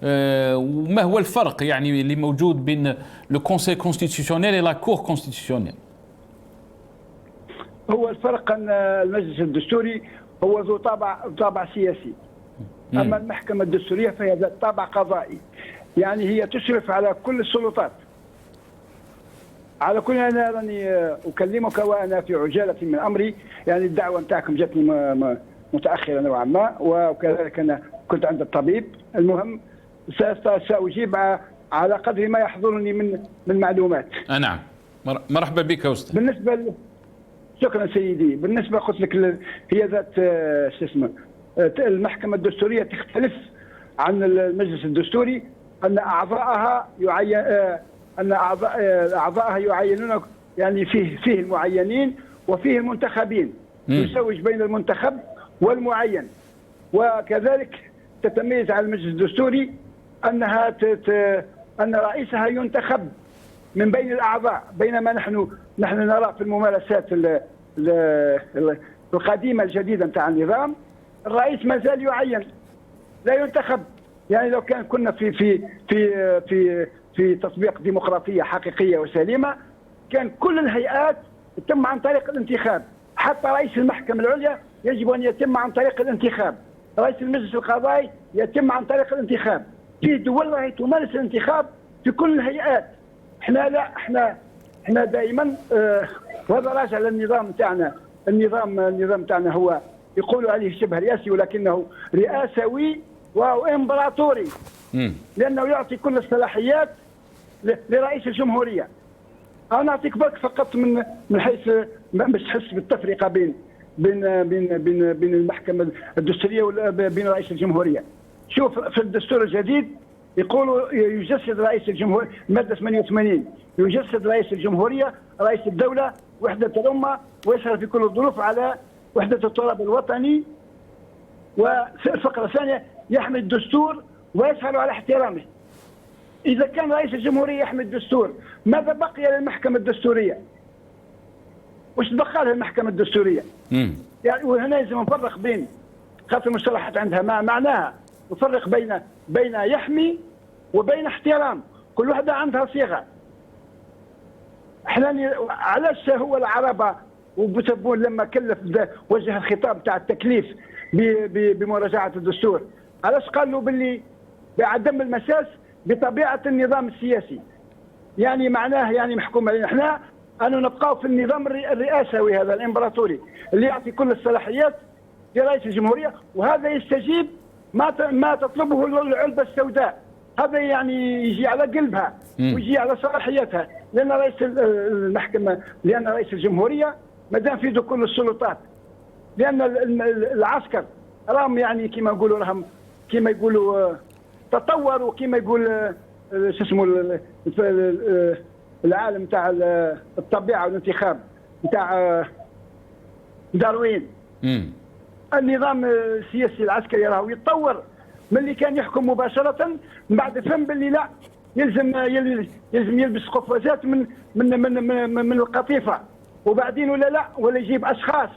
وما هو الفرق يعني اللي موجود بين لو كونسيل كونستيتيسيونيل و لا كور كونستيتيسيونيل؟ هو الفرق أن المجلس الدستوري هو ذو طابع سياسي، أما المحكمة الدستورية فهي ذات طابع قضائي، يعني هي تشرف على كل السلطات. على كل، أنا راني أكلمك وأنا في عجالة من أمري، يعني الدعوة نتاعكم جاتني متأخرة نوعا ما، وكذلك أنا كنت عند الطبيب. المهم سأجيب على قدر ما يحضرني من معلومات. نعم، مرحبا بك يا أستاذ. بالنسبة شكرا سيدي. بالنسبه قلت لك هي ذات شو اسمه، المحكمه الدستوريه تختلف عن المجلس الدستوري، ان اعضائها يعينون، يعني فيه المعينين وفيه المنتخبين، يزوج بين المنتخب والمعين. وكذلك تتميز عن المجلس الدستوري انها ان رئيسها ينتخب من بين الأعضاء، بينما نحن نرى في الممارسات القديمة الجديدة نتاع النظام الرئيس ما زال يعين لا ينتخب. يعني لو كنا في تطبيق ديمقراطية حقيقية وسليمة، كان كل الهيئات تتم عن طريق الانتخاب، حتى رئيس المحكمة العليا يجب أن يتم عن طريق الانتخاب، رئيس المجلس القضائي يتم عن طريق الانتخاب. في دول راهي تمارس الانتخاب في كل الهيئات. احنا لا، احنا دائما وهذا راجع للنظام تاعنا. النظام تاعنا هو يقولوا عليه شبه رئاسي، ولكنه رئاسوي وامبراطوري، لانه يعطي كل الصلاحيات لرئيس الجمهوريه. انا نعطيك برك فقط من حيث باش تحس بالتفرقه بين المحكمه الدستوريه وبين رئيس الجمهوريه. شوف في الدستور الجديد يقولوا يجسد رئيس الجمهورية، مادة 88 يجسد رئيس الجمهورية رئيس الدولة وحدة الأمة، ويسهر في كل الظروف على وحدة التراب الوطني. والفقرة الثانية يحمي الدستور ويسهر على احترامه. إذا كان رئيس الجمهورية يحمي الدستور، ماذا بقي للمحكمة الدستورية؟ وش بقى لها المحكمة الدستورية؟ يعني وهنا لازم نفرق بين، خاطر المصطلحات عندها معناها، نفرق بين يحمي وبين احترام، كل واحدة عندها صيغة. احنا علاش هو العربة وبوتبون لما كلف وجه الخطاب تاع التكليف بمراجعة الدستور، علاش قالوا باللي بعدم المساس بطبيعة النظام السياسي؟ يعني معناه يعني محكوم علينا احنا أنه نبقاو في النظام الرئاسوي هذا الإمبراطوري اللي يعطي كل الصلاحيات لرئيس الجمهورية، وهذا يستجيب ما تطلبه العلبة السوداء. هذا يعني يجي على قلبها ويجي على صلاحيتها، لأن رئيس المحكمة، لأن رئيس الجمهورية مادام في يده كل السلطات، لأن العسكر راهم يعني كما يقولوا تطوروا، كما يقول شو اسمه العالم تاع الطبيعة والانتخاب تاع داروين. النظام السياسي العسكري راهو يتطور من اللي كان يحكم مباشرة، من بعد فهم باللي لا، يلزم يلبس قفازات من القطيفة، وبعدين ولا يجيب أشخاص.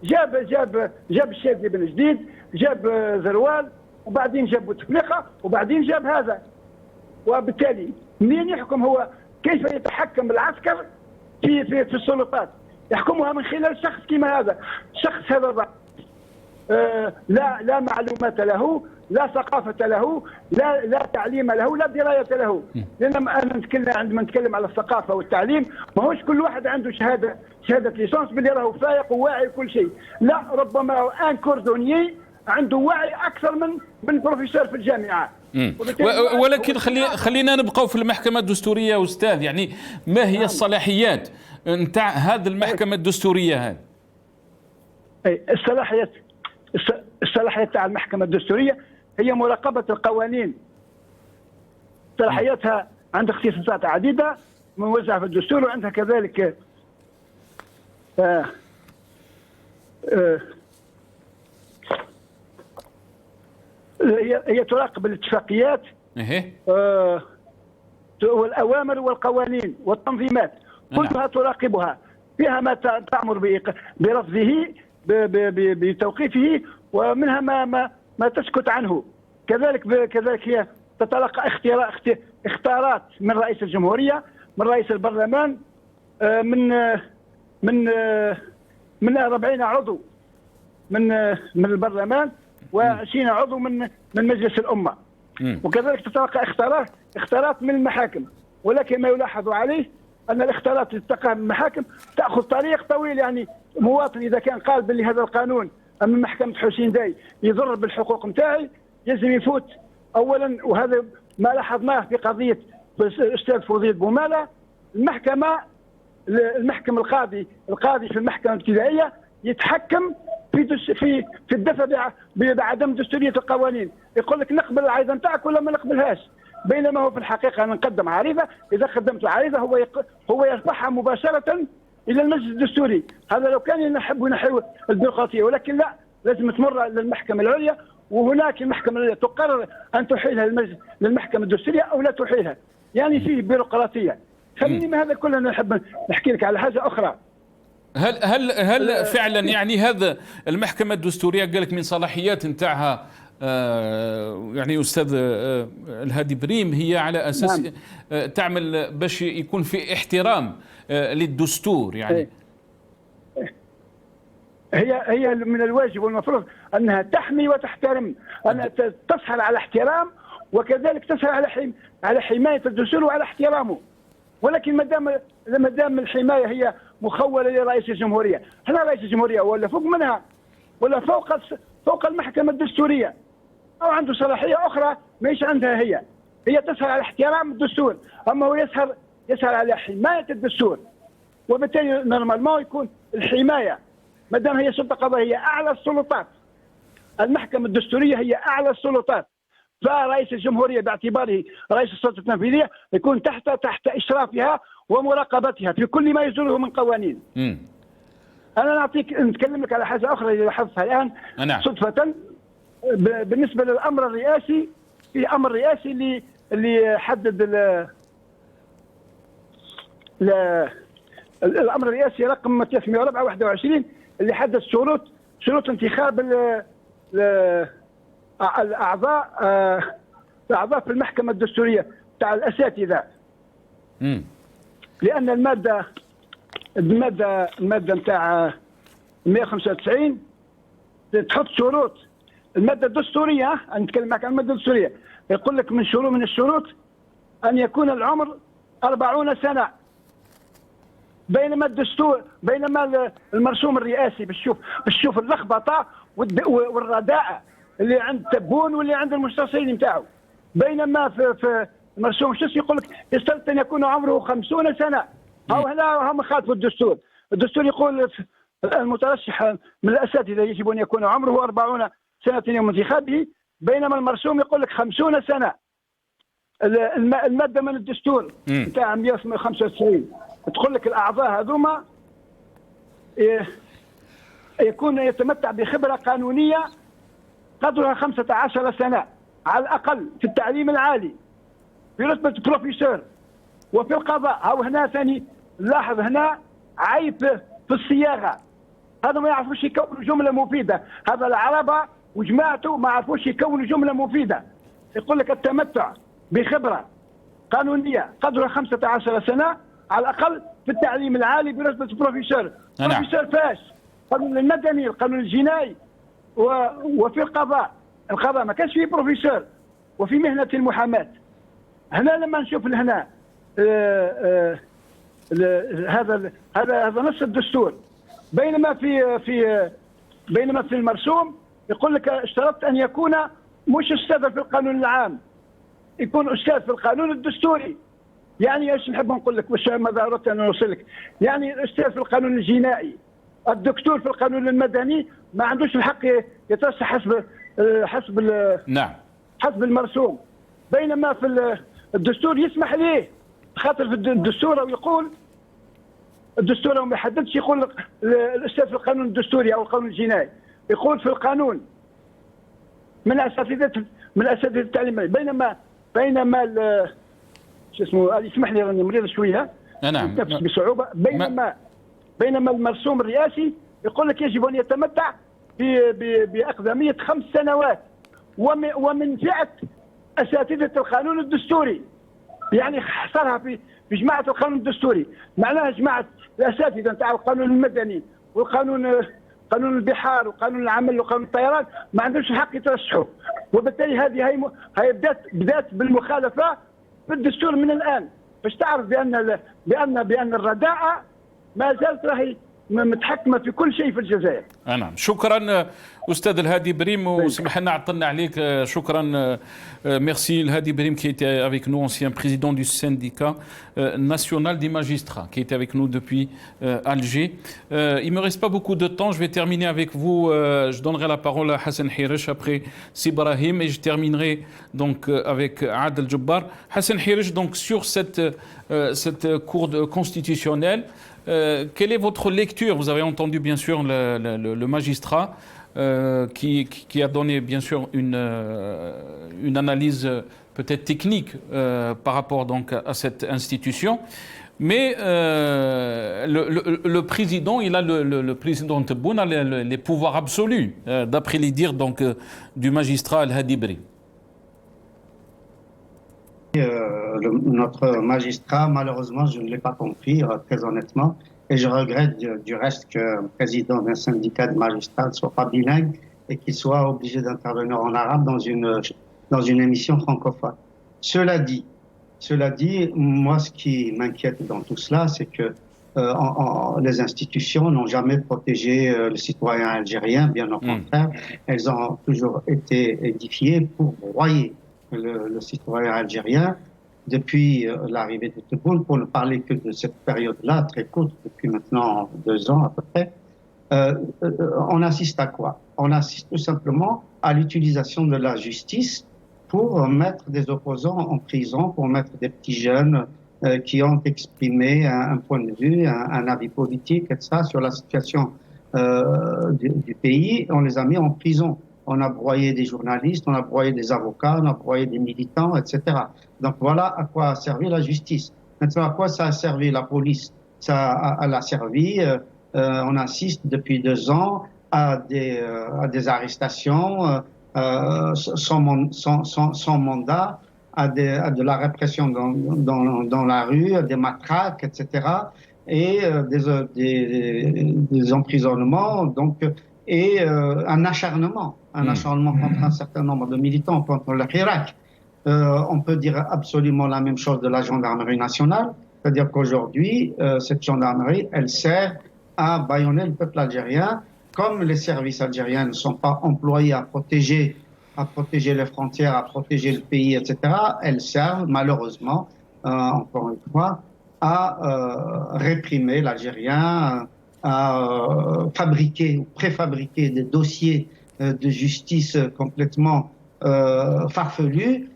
جاب الشاذلي بن جديد، جاب زروال، وبعدين جاب بوتفليقة، وبعدين جاب هذا. وبالتالي منين يحكم هو؟ كيف يتحكم العسكر في السلطات؟ يحكمها من خلال شخص كما هذا. الشخص هذا لا معلومات له، لا ثقافة له، لا تعليم له، لا دراية له. لأن أنا عندما نتكلم على الثقافة والتعليم ماهوش كل واحد عنده شهادة ليسانس باللي راهو فايق وواعي وكل شيء، لا، ربما ان كوردونيي عنده وعي أكثر من بروفيسور في الجامعة. ولكن خلينا نبقاو في المحكمة الدستورية أستاذ، يعني ما هي الصلاحيات نتاع هذه المحكمة الدستورية هذه؟ الصلاحيات تاع المحكمة الدستورية هي مراقبة القوانين. صلاحياتها عندها اختصاصات عديدة موزعة في الدستور، وعندها كذلك هي تراقب الاتفاقيات والأوامر والقوانين والتنظيمات، كلها تراقبها، فيها ما تأمر برفضه بتوقيفه، ومنها ما تسكت عنه. كذلك هي تتلقى اختيارات من رئيس الجمهورية، من رئيس البرلمان، من 40 عضو من البرلمان، و20 عضو من مجلس الأمة. وكذلك تتلقى اختيارات من المحاكم. ولكن ما يلاحظ عليه أن الاختيارات اللي تلقاها من المحاكم تأخذ طريق طويل. يعني مواطن إذا كان قال باللي هذا القانون أمام محكمة حسين داي يضر بالحقوق نتاعي، يلزم يفوت أولا. وهذا ما لاحظناه في قضية الأستاذ فوزية بومالة. المحكمة القاضي في المحكمة الابتدائية يتحكم في الدفع بعدم دستورية القوانين، يقول لك نقبل العريضة نتاعك ولا ما نقبلهاش، بينما هو في الحقيقة أنا نقدم عريضة، إذا قدمت عريضة هو يرفعها مباشرة إلى المجلس الدستوري. هذا لو كان نحب نحو البيروقراطية، ولكن لا، لازم تمر للمحكمة العليا، وهناك المحكمة العليا تقرر أن تحيلها للمحكمة الدستورية أو لا تحيلها. يعني فيه بيروقراطية. خليني من هذا كله نحب نحكي لك على حاجة أخرى. هل فعلا يعني هذا المحكمة الدستورية قال لك من صلاحيات نتاعها يعني أستاذ الهادي بريم هي على أساس تعمل باش يكون في احترام للدستور؟ يعني هي من الواجب والمفروض أنها تحمي وتحترم، أنها تسهر على احترام، وكذلك تسهر على حماية الدستور وعلى احترامه. ولكن ما دام الحماية هي مخولة لرئيس الجمهورية، هنا رئيس الجمهورية ولا فوق منها ولا فوق المحكمة الدستورية، أو عنده صلاحية أخرى ماهيش عندها. هي تسهر على احترام الدستور، أما هو يسهر على حماية الدستور. وبالتالي نورمالمون يكون الحماية، ما دام هي سلطة قضائية هي أعلى السلطات، المحكمة الدستورية هي أعلى السلطات، فرئيس الجمهورية باعتباره رئيس السلطة التنفيذية يكون تحت إشرافها ومراقبتها في كل ما يصدره من قوانين. أنا نتكلم لك على حاجة أخرى اللي لاحظتها الآن صدفة بالنسبة للأمر الرئاسي. في أمر رئاسي اللي حدد الأمر الرئاسي رقم 304/21 اللي حدد شروط انتخاب الأعضاء في المحكمة الدستورية تاع الأساتذة. لأن المادة نتاع 195 تحط شروط. المادة الدستورية، أنا نتكلم معك عن المادة الدستورية، يقول لك من الشروط أن يكون العمر 40 سنة. بينما المرسوم الرئاسي بتشوف اللخبطة والرداءة اللي عند تبون واللي عند المستصرين نتاعو. بينما في المرسوم الشخصي يقول لك يشترط أن يكون عمره 50 سنة. أو هنا هم خالفوا الدستور. الدستور يقول المترشح من الأساتذة يجب أن يكون عمره 40 سنة يوم انتخابه، بينما المرسوم يقول لك 50 سنة. المادة من الدستور نتاع 195 تقول لك الأعضاء هذوما يكون يتمتع بخبرة قانونية قدرها 15 سنة على الأقل في التعليم العالي برتبة بروفيسور. وفي القضاء أو هنا ثاني نلاحظ هنا عيب في الصياغة، هذا ما يعرفوش يكونوا جملة مفيدة. هذا العربة وجماعته ما يعرفوش يكونوا جملة مفيدة. يقول لك التمتع بخبرة قانونية قدرها 15 سنة على الأقل في التعليم العالي برتبة بروفيسور. بروفيسور فاش؟ القانون المدني، القانون الجنائي، وفي القضاء. القضاء ما كانش فيه بروفيسور وفي مهنة المحاماة. هنا لما نشوف هنا هذا نص الدستور، بينما في المرسوم يقول لك اشترطت ان يكون مش استاذ في القانون العام، يكون استاذ في القانون الدستوري. يعني ايش نحب نقول لك باش ماذا اردت ان اوصل لك؟ يعني الاستاذ في القانون الجنائي، الدكتور في القانون المدني ما عندوش الحق يترشح نعم حسب المرسوم، بينما في الدستور يسمح ليه، خاطر في الدستور يقول الدستور ما يحددش يقول الاستاذ في القانون الدستوري او القانون الجنائي، يقول في القانون من اساتذه التعليم. بينما شو اسمه يسمح لي راني مريض شويه نعم بصعوبه. بينما المرسوم الرئاسي يقول لك يجب ان يتمتع باقدميه 5 سنوات ومن فئه اساتذه القانون الدستوري. يعني حصرها في جماعه القانون الدستوري، معناها جماعه الاساتذه نتاع القانون المدني والقانون قانون البحار وقانون العمل وقانون الطيران ما عندهمش الحق يترشحوا، وبالتالي هي بدات بالمخالفه في الدستور من الان، باش تعرف بان الرداءه ما زالت راهي متحكمه في كل شيء في الجزائر. نعم شكرا استاذ الهادي بريم، وسمح لنا عطلنا عليك. شكرا. Merci Elhadi Brim qui était avec nous, ancien président du syndicat national des magistrats, qui était avec nous depuis Alger. Il me reste pas beaucoup de temps, je vais terminer avec vous. Je donnerai la parole à Hassan Hirish après Sibrahim et je terminerai donc avec Adel Jabbar. Hassan Hirish, donc sur cette cour constitutionnelle, quelle est votre lecture? Vous avez entendu bien sûr le magistrat qui a donné bien sûr une analyse peut-être technique par rapport donc à cette institution. Mais le président, le président Tebboune a les pouvoirs absolus, d'après les dires donc du magistrat Elhadi Brim. Notre magistrat, malheureusement, je ne l'ai pas compris, très honnêtement, et je regrette du reste qu'un président d'un syndicat de magistrats ne soit pas bilingue et qu'il soit obligé d'intervenir en arabe dans une émission francophone. Cela dit, moi, ce qui m'inquiète dans tout cela, c'est que les institutions n'ont jamais protégé le citoyen algérien, bien au contraire, elles ont toujours été édifiées pour broyer le citoyen algérien depuis l'arrivée de Tebboune, pour ne parler que de cette période-là, très courte, depuis maintenant 2 ans à peu près. On assiste à quoi? On assiste tout simplement à l'utilisation de la justice pour mettre des opposants en prison, pour mettre des petits jeunes qui ont exprimé un point de vue, un avis politique, etc., sur la situation du pays. On les a mis en prison. On a broyé des journalistes, on a broyé des avocats, on a broyé des militants, etc. Donc voilà à quoi a servi la justice. Maintenant, à quoi ça a servi la police? Ça a servi, on assiste depuis 2 ans à des arrestations sans mandat, à de la répression dans la rue, à des matraques, etc. Et des emprisonnements, donc, et un acharnement contre un certain nombre de militants, contre le Hirak. On peut dire absolument la même chose de la gendarmerie nationale, c'est-à-dire qu'aujourd'hui, cette gendarmerie, elle sert à bâillonner le peuple algérien. Comme les services algériens ne sont pas employés à protéger les frontières, à protéger le pays, etc., elles servent malheureusement, encore une fois, à réprimer l'Algérien, à fabriquer ou préfabriquer des dossiers de justice complètement farfelus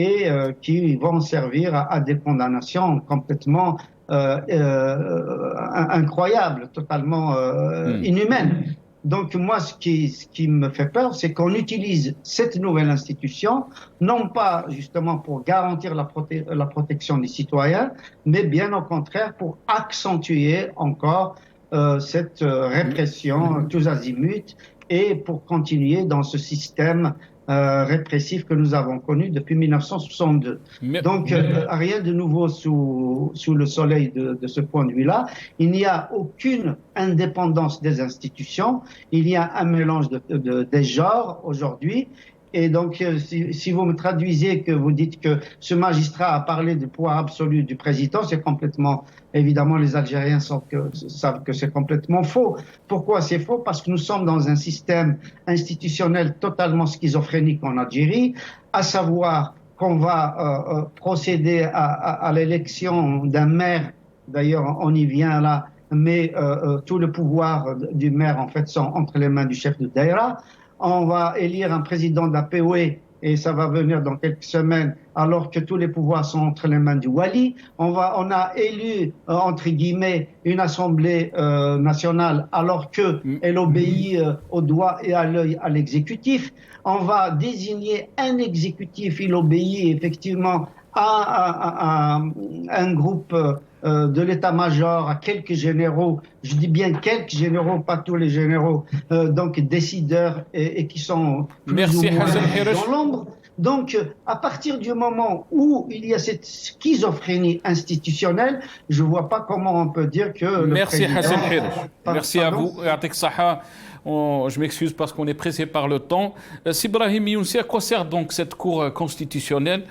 et qui vont servir à des condamnations complètement incroyables, totalement inhumaines. Donc moi, ce qui me fait peur, c'est qu'on utilise cette nouvelle institution, non pas justement pour garantir la protection des citoyens, mais bien au contraire pour accentuer encore cette répression tous azimuts et pour continuer dans ce système répressif que nous avons connu depuis 1962. Donc rien de nouveau sous le soleil de ce point de vue-là. Il n'y a aucune indépendance des institutions. Il y a un mélange des genres aujourd'hui Et donc, si vous me traduisez que vous dites que ce magistrat a parlé du pouvoir absolu du président, c'est complètement, évidemment, les Algériens savent que c'est complètement faux. Pourquoi c'est faux? Parce que nous sommes dans un système institutionnel totalement schizophrénique en Algérie, à savoir qu'on va procéder à l'élection d'un maire. D'ailleurs, on y vient là, mais tout le pouvoir du maire, en fait, sont entre les mains du chef de Daïra. On va élire un président de la POE et ça va venir dans quelques semaines, alors que tous les pouvoirs sont entre les mains du Wali. On a élu, entre guillemets, une assemblée nationale, alors qu'elle obéit au doigt et à l'œil à l'exécutif. On va désigner un exécutif, il obéit effectivement à un groupe de l'état-major, à quelques généraux, je dis bien quelques généraux, pas tous les généraux, donc décideurs et qui sont plus ou moins dans l'ombre. Donc, à partir du moment où il y a cette schizophrénie institutionnelle, je ne vois pas comment on peut dire que... Merci Hassan Hiresh. Merci à vous. Je m'excuse parce qu'on est pressé par le temps. Sibrahim Younsi, à quoi sert donc cette Cour constitutionnelle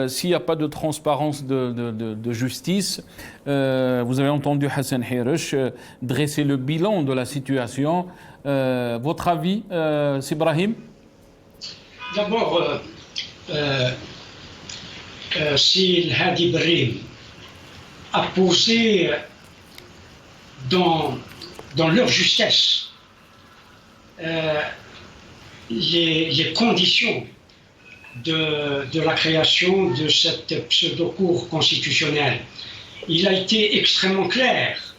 s'il n'y a pas de transparence de justice? Vous avez entendu Hassan Hiresh dresser le bilan de la situation. Votre avis, Sibrahim? D'abord, si Hadi Brahim a posé dans leur justesse les conditions de la création de cette pseudo-cour constitutionnelle. Il a été extrêmement clair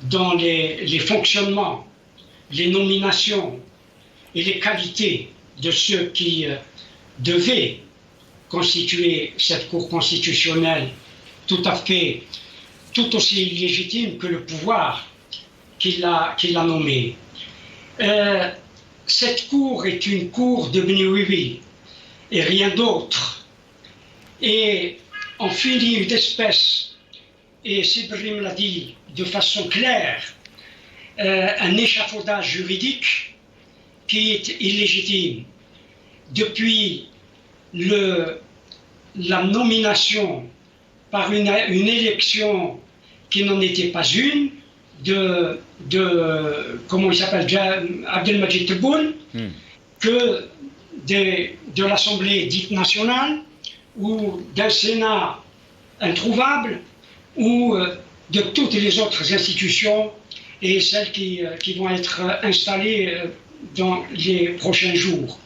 dans les fonctionnements, les nominations et les qualités de ceux qui devaient constituer cette cour constitutionnelle tout aussi illégitime que le pouvoir qui l'a nommé. Cette cour est une cour de Bniwiwi et rien d'autre. Et on finit d'espèce, et Sibrahim l'a dit de façon claire, un échafaudage juridique qui est illégitime. Depuis la nomination par une élection qui n'en était pas une, comment il s'appelle, Abdelmajid Tebboune, que de l'Assemblée dite nationale, ou d'un Sénat introuvable, ou de toutes les autres institutions et celles qui vont être installées dans les prochains jours.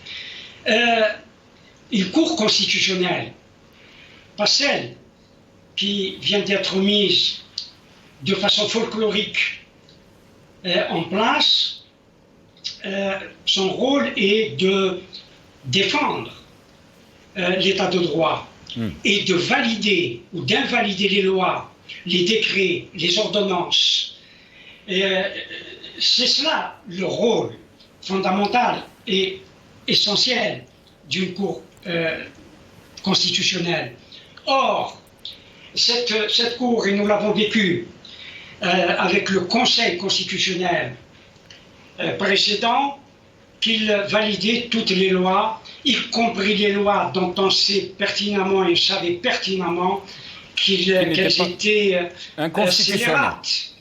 Une cour constitutionnelle, pas celle qui vient d'être mise de façon folklorique en place, son rôle est de défendre l'état de droit et de valider ou d'invalider les lois, les décrets, les ordonnances. C'est cela le rôle fondamental et essentiel d'une cour constitutionnelle. Or, cette cour, et nous l'avons vécu avec le Conseil constitutionnel précédent, qu'il validait toutes les lois, y compris les lois dont on sait pertinemment et savait pertinemment qu'elles étaient scélérates.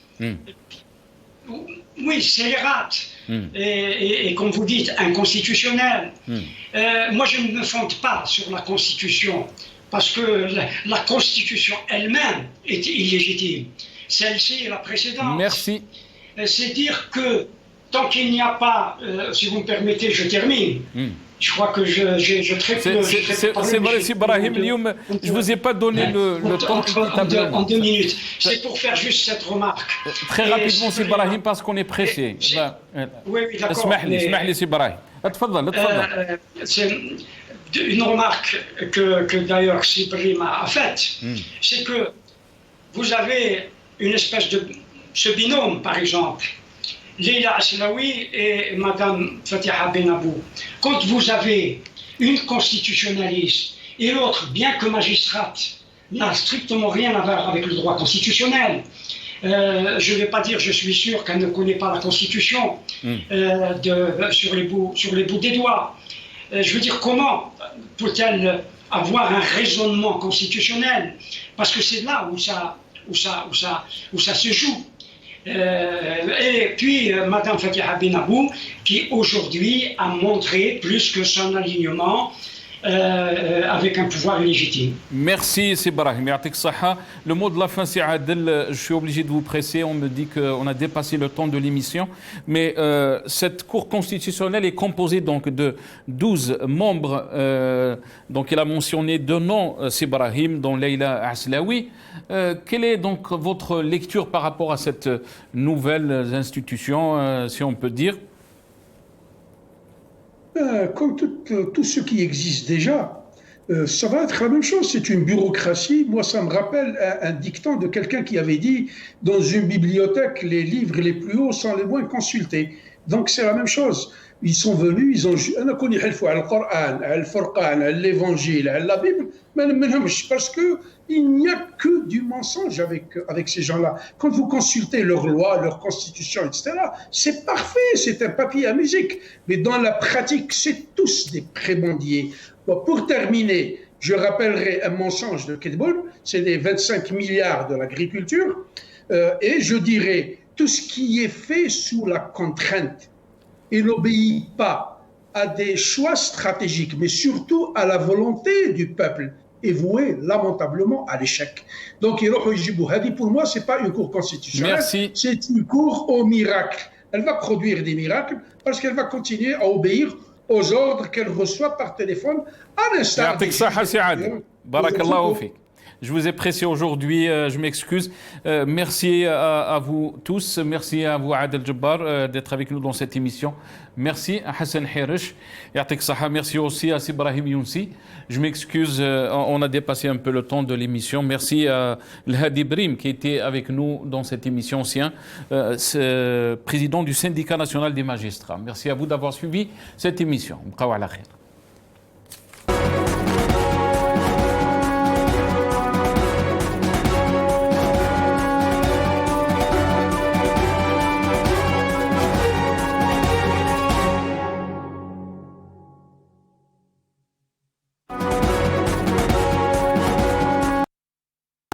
Oui, scélérates. Et comme vous dites, inconstitutionnelles. Moi, je ne me fonde pas sur la Constitution, parce que la Constitution elle-même est illégitime. Celle-ci est la précédente. Merci. C'est dire que tant qu'il n'y a pas, si vous me permettez, je termine. Je crois que je traite... C'est vrai, Sibrahim Lioum, je ne vous ai pas donné le temps en 2 minutes. C'est pour faire juste cette remarque. Très rapidement, Sibrahim, parce qu'on est pressé. Oui, d'accord. اسمح لي سيبراهيم. اتفضل. C'est une remarque que d'ailleurs Sibrahim a faite, c'est que vous avez une espèce de... ce binôme, par exemple, Leila Aslaoui et Madame Fatiha Benabou. Quand vous avez une constitutionnaliste et l'autre, bien que magistrate, n'a strictement rien à voir avec le droit constitutionnel. Je ne vais pas dire, je suis sûr qu'elle ne connaît pas la Constitution sur les bouts des doigts. je veux dire, comment peut-elle avoir un raisonnement constitutionnel? Parce que c'est là où ça se joue. Et puis, Madame Fatiha Benabou, qui aujourd'hui a montré plus que son alignement avec un pouvoir légitime. Merci, c'est Brahim. Le mot de la fin, c'est Adel. Je suis obligé de vous presser. On me dit qu'on a dépassé le temps de l'émission. Mais cette Cour constitutionnelle est composée donc de 12 membres. Donc, il a mentionné 2 noms, c'est Brahim, dont Leïla Aslaoui. Quelle est donc votre lecture par rapport à cette nouvelle institution, si on peut dire? Comme tout ce qui existe déjà, ça va être la même chose. C'est une bureaucratie. Moi, ça me rappelle un dicton de quelqu'un qui avait dit « Dans une bibliothèque, les livres les plus hauts sont les moins consultés ». Donc, c'est la même chose. Ils sont venus, ils ont connu le Coran, le Furqan, l'Évangile, la Bible, mais parce qu'il n'y a que du mensonge avec ces gens-là. Quand vous consultez leurs lois, leurs constitutions, etc., c'est parfait, c'est un papier à musique. Mais dans la pratique, c'est tous des prébendiers. Bon, pour terminer, je rappellerai un mensonge de Kedboul, c'est les 25 milliards de l'agriculture, et je dirais tout ce qui est fait sous la contrainte et n'obéit pas à des choix stratégiques, mais surtout à la volonté du peuple, est voué lamentablement à l'échec. Donc, pour moi, ce n'est pas une cour constitutionnelle, c'est une cour au miracle. Elle va produire des miracles parce qu'elle va continuer à obéir aux ordres qu'elle reçoit par téléphone à l'instar des Je vous ai pressé aujourd'hui, je m'excuse. Merci à vous tous, merci à vous Adel Jabbar d'être avec nous dans cette émission. Merci à Hassan Hirish, merci aussi à Ibrahim Younsi. Je m'excuse, on a dépassé un peu le temps de l'émission. Merci à Hadi Brim qui était avec nous dans cette émission aussi, président du syndicat national des magistrats. Merci à vous d'avoir suivi cette émission.